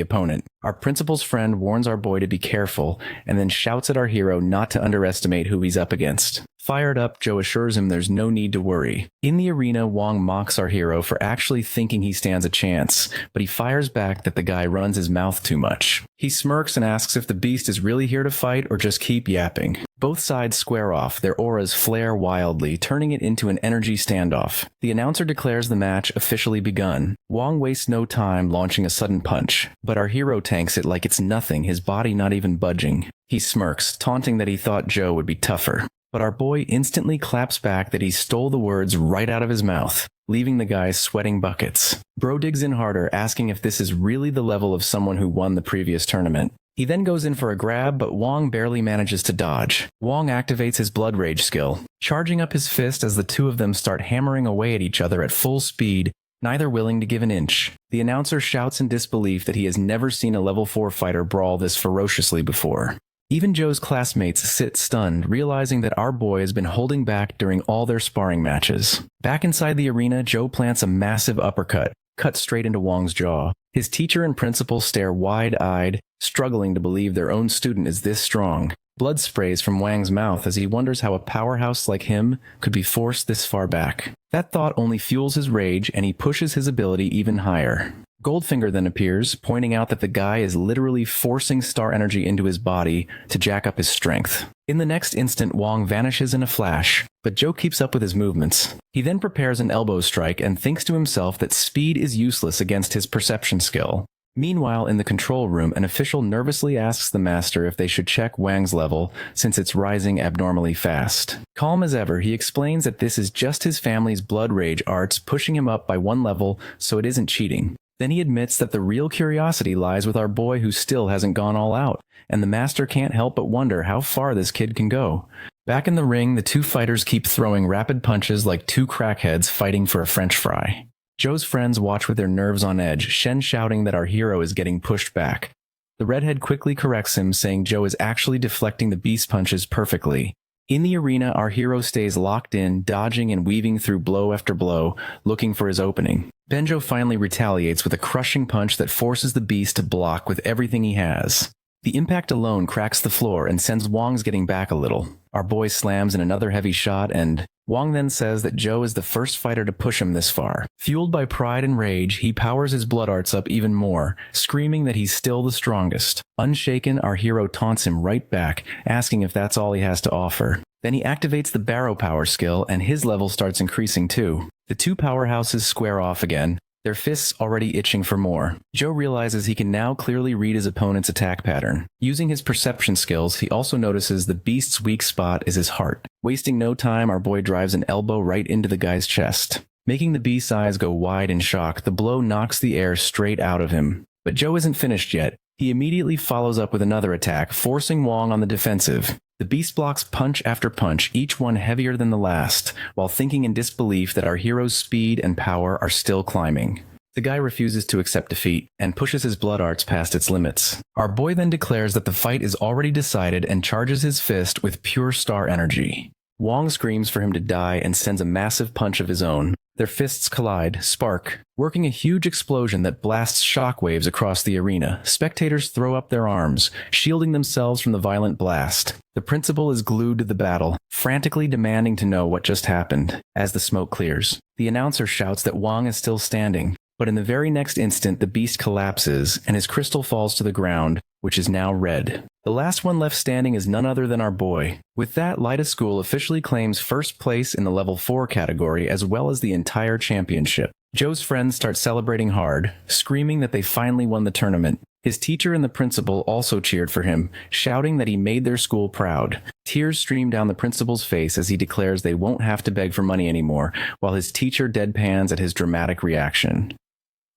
opponent. Our principal's friend warns our boy to be careful, and then shouts at our hero not to underestimate who he's up against. Fired up, Joe assures him there's no need to worry. In the arena, Wong mocks our hero for actually thinking he stands a chance, but he fires back that the guy runs his mouth too much. He smirks and asks if the beast is really here to fight or just keep yapping. Both sides square off, their auras flare wildly, turning it into an energy standoff. The announcer declares the match officially begun. Wong wastes no time launching a sudden punch, but our hero tanks it like it's nothing, his body not even budging. He smirks, taunting that he thought Joe would be tougher. But our boy instantly claps back that he stole the words right out of his mouth, leaving the guy sweating buckets. Bro digs in harder, asking if this is really the level of someone who won the previous tournament. He then goes in for a grab, but Wong barely manages to dodge. Wong activates his blood rage skill, charging up his fist as the two of them start hammering away at each other at full speed, neither willing to give an inch. The announcer shouts in disbelief that he has never seen a level 4 fighter brawl this ferociously before. Even Joe's classmates sit stunned, realizing that our boy has been holding back during all their sparring matches. Back inside the arena, Joe plants a massive uppercut, cut straight into Wong's jaw. His teacher and principal stare wide-eyed, struggling to believe their own student is this strong. Blood sprays from Wang's mouth as he wonders how a powerhouse like him could be forced this far back. That thought only fuels his rage, and he pushes his ability even higher. Goldfinger then appears, pointing out that the guy is literally forcing star energy into his body to jack up his strength. In the next instant, Wong vanishes in a flash, but Joe keeps up with his movements. He then prepares an elbow strike and thinks to himself that speed is useless against his perception skill. Meanwhile, in the control room, an official nervously asks the master if they should check Wang's level since it's rising abnormally fast. Calm as ever, he explains that this is just his family's blood rage arts pushing him up by one level, so it isn't cheating. Then he admits that the real curiosity lies with our boy who still hasn't gone all out, and the master can't help but wonder how far this kid can go. Back in the ring, the two fighters keep throwing rapid punches like two crackheads fighting for a French fry. Joe's friends watch with their nerves on edge, Shen shouting that our hero is getting pushed back. The redhead quickly corrects him, saying Joe is actually deflecting the beast punches perfectly. In the arena, our hero stays locked in, dodging and weaving through blow after blow, looking for his opening. Benjo finally retaliates with a crushing punch that forces the beast to block with everything he has. The impact alone cracks the floor and sends Wong's getting back a little. Our boy slams in another heavy shot, and Wong then says that Joe is the first fighter to push him this far. Fueled by pride and rage, he powers his blood arts up even more, screaming that he's still the strongest. Unshaken, our hero taunts him right back, asking if that's all he has to offer. Then he activates the Barrow Power skill, and his level starts increasing too. The two powerhouses square off again, their fists already itching for more. Joe realizes he can now clearly read his opponent's attack pattern. Using his perception skills, he also notices the beast's weak spot is his heart. Wasting no time, our boy drives an elbow right into the guy's chest. Making the beast's eyes go wide in shock, the blow knocks the air straight out of him. But Joe isn't finished yet. He immediately follows up with another attack, forcing Wong on the defensive. The beast blocks punch after punch, each one heavier than the last, while thinking in disbelief that our hero's speed and power are still climbing. The guy refuses to accept defeat, and pushes his blood arts past its limits. Our boy then declares that the fight is already decided and charges his fist with pure star energy. Wong screams for him to die and sends a massive punch of his own. Their fists collide, spark, working a huge explosion that blasts shockwaves across the arena. Spectators throw up their arms, shielding themselves from the violent blast. The principal is glued to the battle, frantically demanding to know what just happened. As the smoke clears, the announcer shouts that Wong is still standing, but in the very next instant the beast collapses and his crystal falls to the ground, which is now red. The last one left standing is none other than our boy. With that, Lida School officially claims first place in the level 4 category as well as the entire championship. Joe's friends start celebrating hard, screaming that they finally won the tournament. His teacher and the principal also cheered for him, shouting that he made their school proud. Tears stream down the principal's face as he declares they won't have to beg for money anymore, while his teacher deadpans at his dramatic reaction.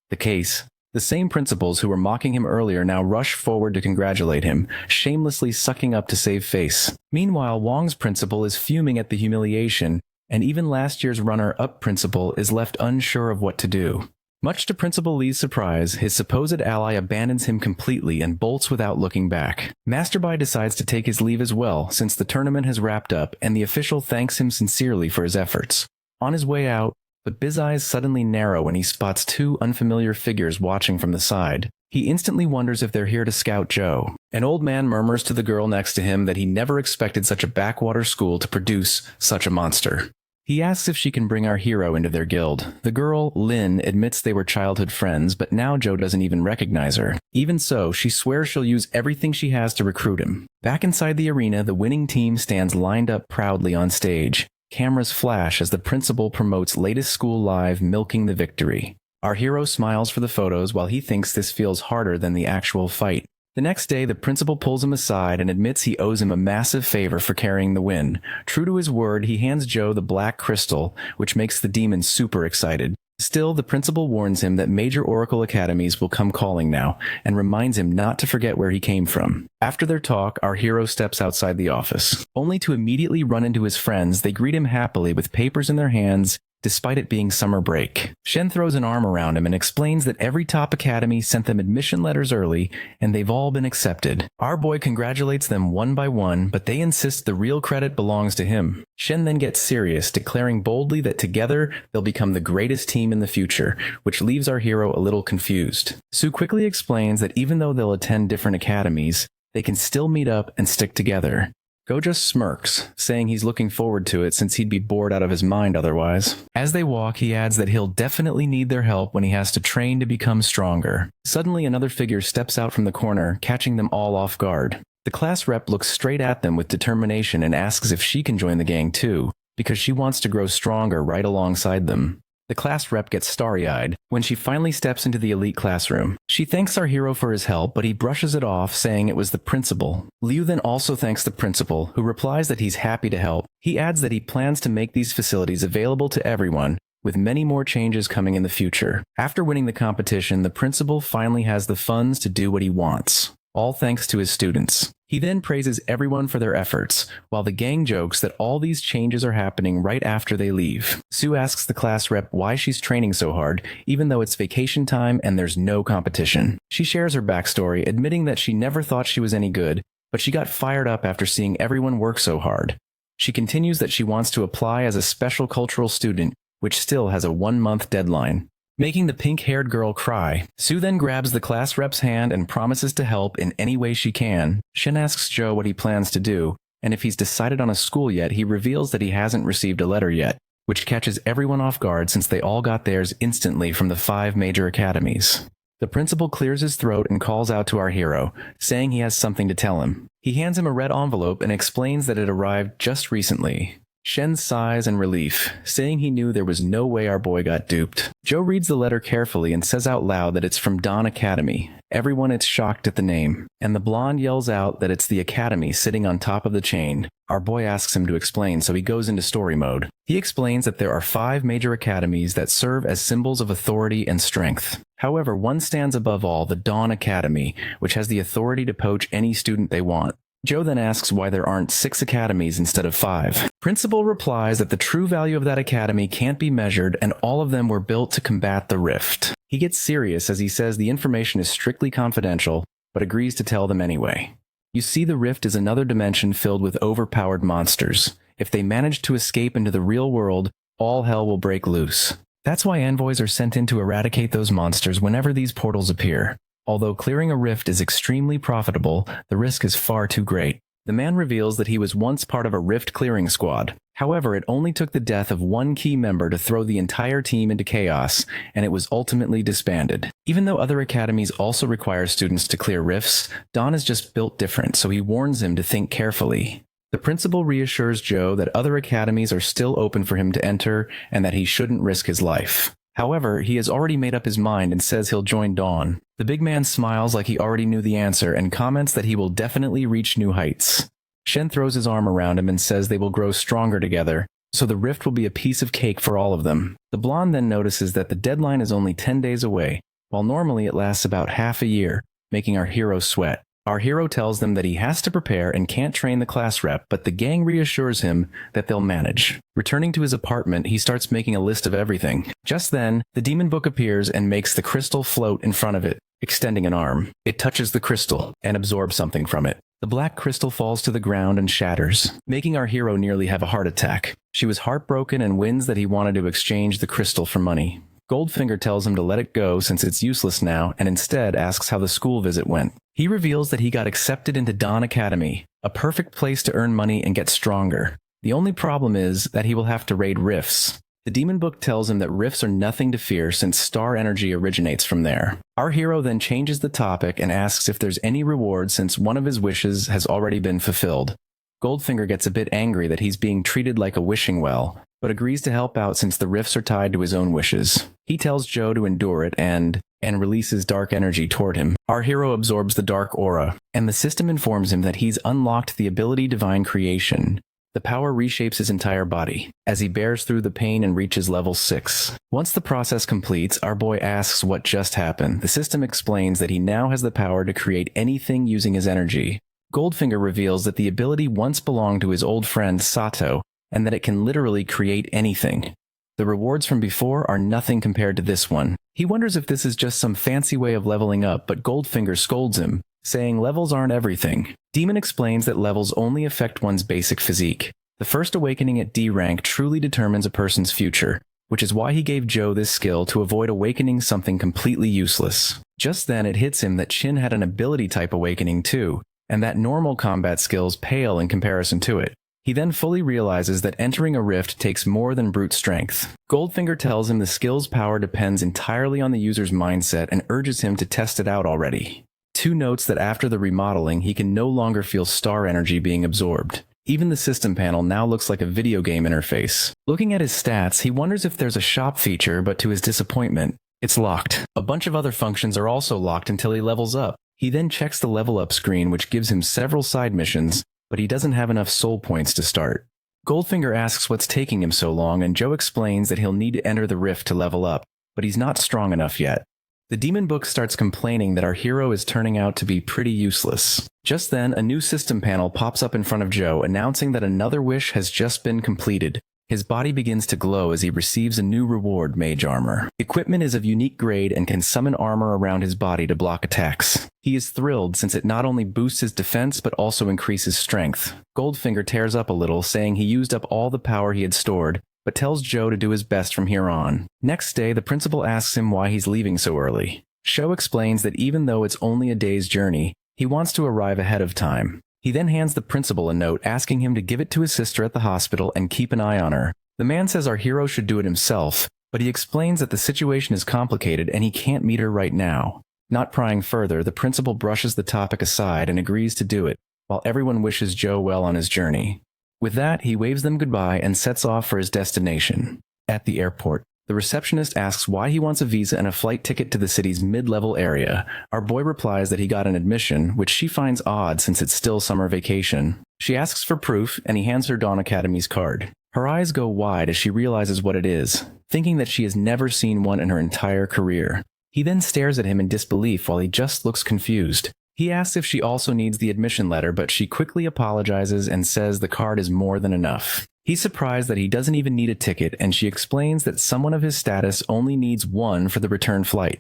The case. The same principals who were mocking him earlier now rush forward to congratulate him, shamelessly sucking up to save face. Meanwhile, Wong's principal is fuming at the humiliation, and even last year's runner-up principal is left unsure of what to do. Much to Principal Lee's surprise, his supposed ally abandons him completely and bolts without looking back. Master Bai decides to take his leave as well, since the tournament has wrapped up, and the official thanks him sincerely for his efforts. On his way out, but Biz's eyes suddenly narrow when he spots two unfamiliar figures watching from the side. He instantly wonders if they're here to scout Joe. An old man murmurs to the girl next to him that he never expected such a backwater school to produce such a monster. He asks if she can bring our hero into their guild. The girl, Lynn, admits they were childhood friends, but now Joe doesn't even recognize her. Even so, she swears she'll use everything she has to recruit him. Back inside the arena, the winning team stands lined up proudly on stage. Cameras flash as the principal promotes latest school live, milking the victory. Our hero smiles for the photos while he thinks this feels harder than the actual fight. The next day, the principal pulls him aside and admits he owes him a massive favor for carrying the win. True to his word, he hands Joe the black crystal, which makes the demon super excited. Still, the principal warns him that major Oracle academies will come calling now, and reminds him not to forget where he came from. After their talk, our hero steps outside the office. Only to immediately run into his friends, they greet him happily with papers in their hands, despite it being summer break. Shen throws an arm around him and explains that every top academy sent them admission letters early, and they've all been accepted. Our boy congratulates them one by one, but they insist the real credit belongs to him. Shen then gets serious, declaring boldly that together they'll become the greatest team in the future, which leaves our hero a little confused. Sue quickly explains that even though they'll attend different academies, they can still meet up and stick together. Go just smirks, saying he's looking forward to it since he'd be bored out of his mind otherwise. As they walk, he adds that he'll definitely need their help when he has to train to become stronger. Suddenly, another figure steps out from the corner, catching them all off guard. The class rep looks straight at them with determination and asks if she can join the gang too, because she wants to grow stronger right alongside them. The class rep gets starry-eyed when she finally steps into the elite classroom. She thanks our hero for his help, but he brushes it off, saying it was the principal. Liu then also thanks the principal, who replies that he's happy to help. He adds that he plans to make these facilities available to everyone, with many more changes coming in the future. After winning the competition, the principal finally has the funds to do what he wants, all thanks to his students. He then praises everyone for their efforts, while the gang jokes that all these changes are happening right after they leave. Sue asks the class rep why she's training so hard, even though it's vacation time and there's no competition. She shares her backstory, admitting that she never thought she was any good, but she got fired up after seeing everyone work so hard. She continues that she wants to apply as a special cultural student, which still has a 1-month deadline. Making the pink-haired girl cry, Sue then grabs the class rep's hand and promises to help in any way she can. Shin asks Joe what he plans to do, and if he's decided on a school yet, he reveals that he hasn't received a letter yet, which catches everyone off guard since they all got theirs instantly from the 5 major academies. The principal clears his throat and calls out to our hero, saying he has something to tell him. He hands him a red envelope and explains that it arrived just recently. Shen sighs in relief, saying he knew there was no way our boy got duped. Joe reads the letter carefully and says out loud that it's from Dawn Academy. Everyone is shocked at the name, and the blonde yells out that it's the academy sitting on top of the chain. Our boy asks him to explain, so he goes into story mode. He explains that there are 5 major academies that serve as symbols of authority and strength. However, one stands above all, the Dawn Academy, which has the authority to poach any student they want. Joe then asks why there aren't 6 academies instead of 5. Principal replies that the true value of that academy can't be measured and all of them were built to combat the rift. He gets serious as he says the information is strictly confidential, but agrees to tell them anyway. You see, the rift is another dimension filled with overpowered monsters. If they manage to escape into the real world, all hell will break loose. That's why envoys are sent in to eradicate those monsters whenever these portals appear. Although clearing a rift is extremely profitable, the risk is far too great. The man reveals that he was once part of a rift clearing squad. However, it only took the death of one key member to throw the entire team into chaos, and it was ultimately disbanded. Even though other academies also require students to clear rifts, Don is just built different, so he warns him to think carefully. The principal reassures Joe that other academies are still open for him to enter and that he shouldn't risk his life. However, he has already made up his mind and says he'll join Dawn. The big man smiles like he already knew the answer and comments that he will definitely reach new heights. Shen throws his arm around him and says they will grow stronger together, so the rift will be a piece of cake for all of them. The blonde then notices that the deadline is only 10 days away, while normally it lasts about half a year, making our hero sweat. Our hero tells them that he has to prepare and can't train the class rep, but the gang reassures him that they'll manage. Returning to his apartment, he starts making a list of everything. Just then, the demon book appears and makes the crystal float in front of it, extending an arm. It touches the crystal and absorbs something from it. The black crystal falls to the ground and shatters, making our hero nearly have a heart attack. She was heartbroken and wins that he wanted to exchange the crystal for money. Goldfinger tells him to let it go since it's useless now and instead asks how the school visit went. He reveals that he got accepted into Dawn Academy, a perfect place to earn money and get stronger. The only problem is that he will have to raid rifts. The demon book tells him that rifts are nothing to fear since star energy originates from there. Our hero then changes the topic and asks if there's any reward since one of his wishes has already been fulfilled. Goldfinger gets a bit angry that he's being treated like a wishing well, but agrees to help out since the rifts are tied to his own wishes. He tells Joe to endure it and releases dark energy toward him. Our hero absorbs the dark aura, and the system informs him that he's unlocked the ability Divine Creation. The power reshapes his entire body, as he bears through the pain and reaches level 6. Once the process completes, our boy asks what just happened. The system explains that he now has the power to create anything using his energy. Goldfinger reveals that the ability once belonged to his old friend Sato, and that it can literally create anything. The rewards from before are nothing compared to this one. He wonders if this is just some fancy way of leveling up, but Goldfinger scolds him, saying levels aren't everything. Demon explains that levels only affect one's basic physique. The first awakening at D rank truly determines a person's future, which is why he gave Joe this skill to avoid awakening something completely useless. Just then it hits him that Chin had an ability type awakening too, and that normal combat skills pale in comparison to it. He then fully realizes that entering a rift takes more than brute strength. Goldfinger tells him the skill's power depends entirely on the user's mindset and urges him to test it out already. 2 notes that after the remodeling, he can no longer feel star energy being absorbed. Even the system panel now looks like a video game interface. Looking at his stats, he wonders if there's a shop feature, but to his disappointment, it's locked. A bunch of other functions are also locked until he levels up. He then checks the level up screen, which gives him several side missions, but he doesn't have enough soul points to start. Goldfinger asks what's taking him so long, and Joe explains that he'll need to enter the rift to level up, but he's not strong enough yet. The demon book starts complaining that our hero is turning out to be pretty useless. Just then, a new system panel pops up in front of Joe, announcing that another wish has just been completed. His body begins to glow as he receives a new reward, mage armor. Equipment is of unique grade and can summon armor around his body to block attacks. He is thrilled since it not only boosts his defense but also increases strength. Goldfinger tears up a little, saying he used up all the power he had stored, but tells Joe to do his best from here on. Next day, the principal asks him why he's leaving so early. Joe explains that even though it's only a day's journey, he wants to arrive ahead of time. He then hands the principal a note asking him to give it to his sister at the hospital and keep an eye on her. The man says our hero should do it himself, but he explains that the situation is complicated and he can't meet her right now. Not prying further, the principal brushes the topic aside and agrees to do it, while everyone wishes Joe well on his journey. With that, he waves them goodbye and sets off for his destination. At the airport, the receptionist asks why he wants a visa and a flight ticket to the city's mid-level area. Our boy replies that he got an admission, which she finds odd since it's still summer vacation. She asks for proof, and he hands her Dawn Academy's card. Her eyes go wide as she realizes what it is, thinking that she has never seen one in her entire career. He then stares at him in disbelief while he just looks confused. He asks if she also needs the admission letter, but she quickly apologizes and says the card is more than enough. He's surprised that he doesn't even need a ticket, and she explains that someone of his status only needs one for the return flight.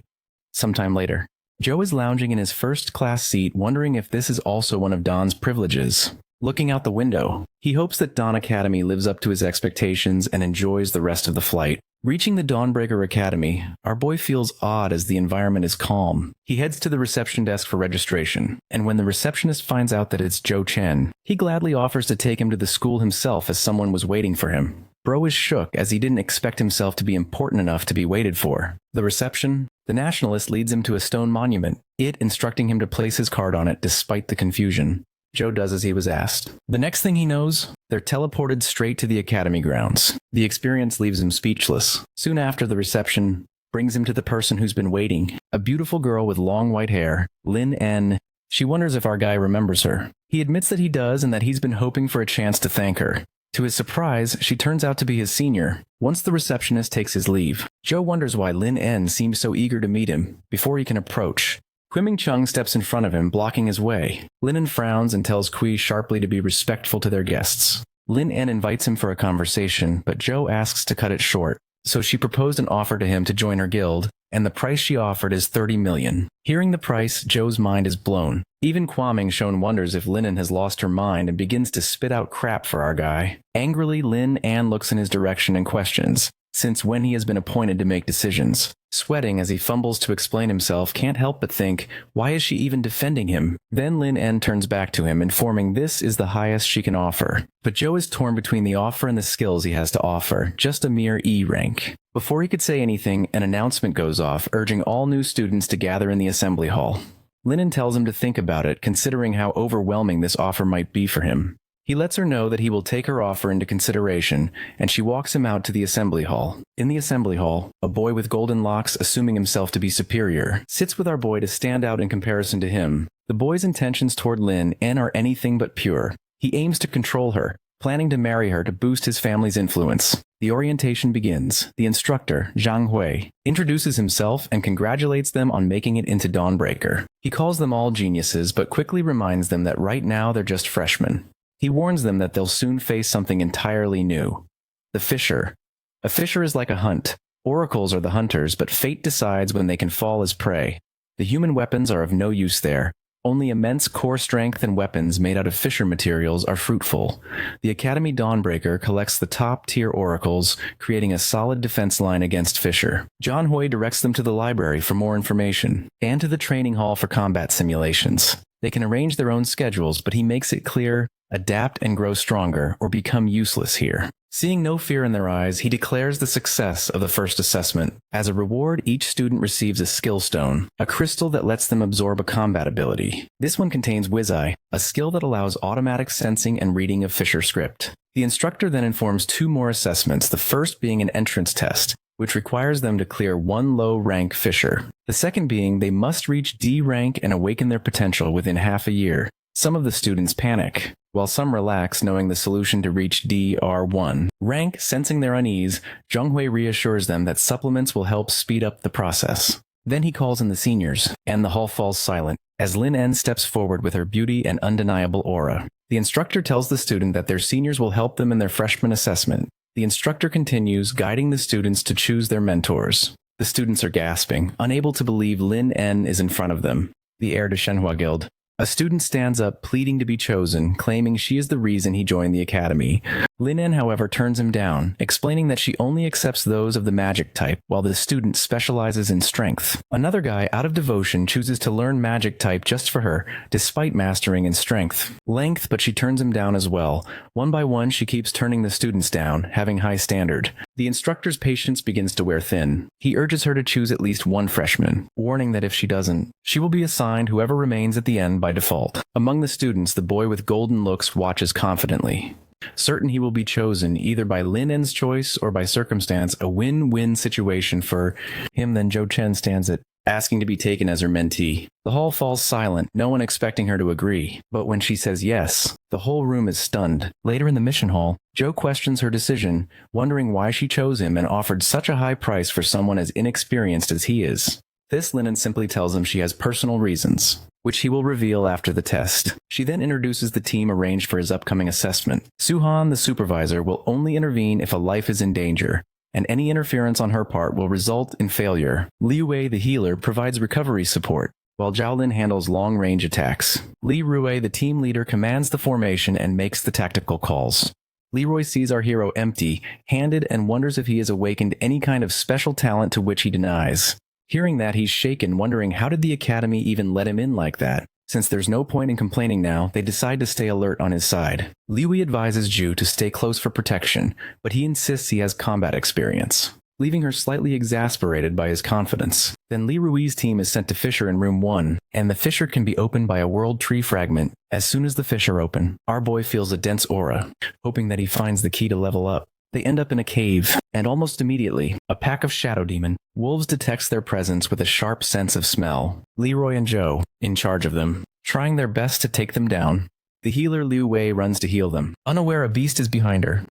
Sometime later, Joe is lounging in his first-class seat, wondering if this is also one of Dawn's privileges. Looking out the window, he hopes that Dawn Academy lives up to his expectations and enjoys the rest of the flight. Reaching the Dawnbreaker Academy, our boy feels odd as the environment is calm. He heads to the reception desk for registration, and when the receptionist finds out that it's Joe Chen, he gladly offers to take him to the school himself as someone was waiting for him. Bro is shook as he didn't expect himself to be important enough to be waited for. The reception, the nationalist leads him to a stone monument, it instructing him to place his card on it despite the confusion. Joe does as he was asked. The next thing he knows, they're teleported straight to the academy grounds. The experience leaves him speechless. Soon after, the reception brings him to the person who's been waiting, a beautiful girl with long white hair, Lin N. She wonders if our guy remembers her. He admits that he does and that he's been hoping for a chance to thank her. To his surprise, she turns out to be his senior. Once the receptionist takes his leave, Joe wonders why Lin N seems so eager to meet him before he can approach. Quiming Chung steps in front of him, blocking his way. Lin N frowns and tells Kui sharply to be respectful to their guests. Lin N invites him for a conversation, but Joe asks to cut it short. So she proposed an offer to him to join her guild, and the price she offered is 30 million. Hearing the price, Joe's mind is blown. Even Kwaming Shon wonders if Lin N has lost her mind and begins to spit out crap for our guy. Angrily, Lin An looks in his direction and questions, since when he has been appointed to make decisions. Sweating as he fumbles to explain himself, can't help but think, why is she even defending him? Then Lin N turns back to him, informing this is the highest she can offer. But Joe is torn between the offer and the skills he has to offer, just a mere E rank. Before he could say anything, an announcement goes off, urging all new students to gather in the assembly hall. Lin N tells him to think about it, considering how overwhelming this offer might be for him. He lets her know that he will take her offer into consideration, and she walks him out to the assembly hall. In the assembly hall, a boy with golden locks, assuming himself to be superior, sits with our boy to stand out in comparison to him. The boy's intentions toward Lin N are anything but pure. He aims to control her, planning to marry her to boost his family's influence. The orientation begins. The instructor, Zhang Hui, introduces himself and congratulates them on making it into Dawnbreaker. He calls them all geniuses, but quickly reminds them that right now they're just freshmen. He warns them that they'll soon face something entirely new. The Fisher. A Fisher is like a hunt. Oracles are the hunters, but fate decides when they can fall as prey. The human weapons are of no use there. Only immense core strength and weapons made out of Fisher materials are fruitful. The Academy Dawnbreaker collects the top-tier oracles, creating a solid defense line against Fisher. John Hoy directs them to the library for more information, and to the training hall for combat simulations. They can arrange their own schedules, but he makes it clear, adapt and grow stronger, or become useless here. Seeing no fear in their eyes, he declares the success of the first assessment. As a reward, each student receives a skill stone, a crystal that lets them absorb a combat ability. This one contains Wiz-Eye, a skill that allows automatic sensing and reading of Fisher script. The instructor then informs 2 more assessments, the first being an entrance test, which requires them to clear 1 low-rank Fisher. The second being they must reach D rank and awaken their potential within half a year. Some of the students panic, while some relax knowing the solution to reach DR1 rank. Sensing their unease, Zhonghui reassures them that supplements will help speed up the process. Then he calls in the seniors, and the hall falls silent as Lin En steps forward with her beauty and undeniable aura. The instructor tells the student that their seniors will help them in their freshman assessment. The instructor continues, guiding the students to choose their mentors. The students are gasping, unable to believe Lin En is in front of them, the heir to Shenhua Guild. A student stands up, pleading to be chosen, claiming she is the reason he joined the academy. Lin En, however, turns him down, explaining that she only accepts those of the magic type, while the student specializes in strength. Another guy, out of devotion, chooses to learn magic type just for her, despite mastering in strength. Length, but she turns him down as well. One by one, she keeps turning the students down, having high standard. The instructor's patience begins to wear thin. He urges her to choose at least 1 freshman, warning that if she doesn't, she will be assigned whoever remains at the end by default. Among the students, the boy with golden looks watches confidently, certain he will be chosen either by Lin En's choice or by circumstance, a win-win situation for him. Then Zhou Chen stands it, asking to be taken as her mentee. The hall falls silent, no one expecting her to agree. But when she says yes, the whole room is stunned. Later in the mission hall, Zhou questions her decision, wondering why she chose him and offered such a high price for someone as inexperienced as he is. This Lin En simply tells him she has personal reasons, which he will reveal after the test. She then introduces the team arranged for his upcoming assessment. Suhan, the supervisor, will only intervene if a life is in danger, and any interference on her part will result in failure. Li Wei, the healer, provides recovery support, while Zhao Lin handles long-range attacks. Li Rui, the team leader, commands the formation and makes the tactical calls. Leroy sees our hero empty-handed and wonders if he has awakened any kind of special talent to which he denies. Hearing that, he's shaken, wondering how did the academy even let him in like that? Since there's no point in complaining now, they decide to stay alert on his side. Liu advises Ju to stay close for protection, but he insists he has combat experience, leaving her slightly exasperated by his confidence. Then Li Rui's team is sent to Fisher in room 1, and the fissure can be opened by a world tree fragment. As soon as the fissure open, our boy feels a dense aura, hoping that he finds the key to level up. They end up in a cave, and almost immediately, a pack of shadow demon wolves detects their presence with a sharp sense of smell. Leroy and Zhou, in charge of them, trying their best to take them down. The healer Liu Wei runs to heal them, unaware a beast is behind her.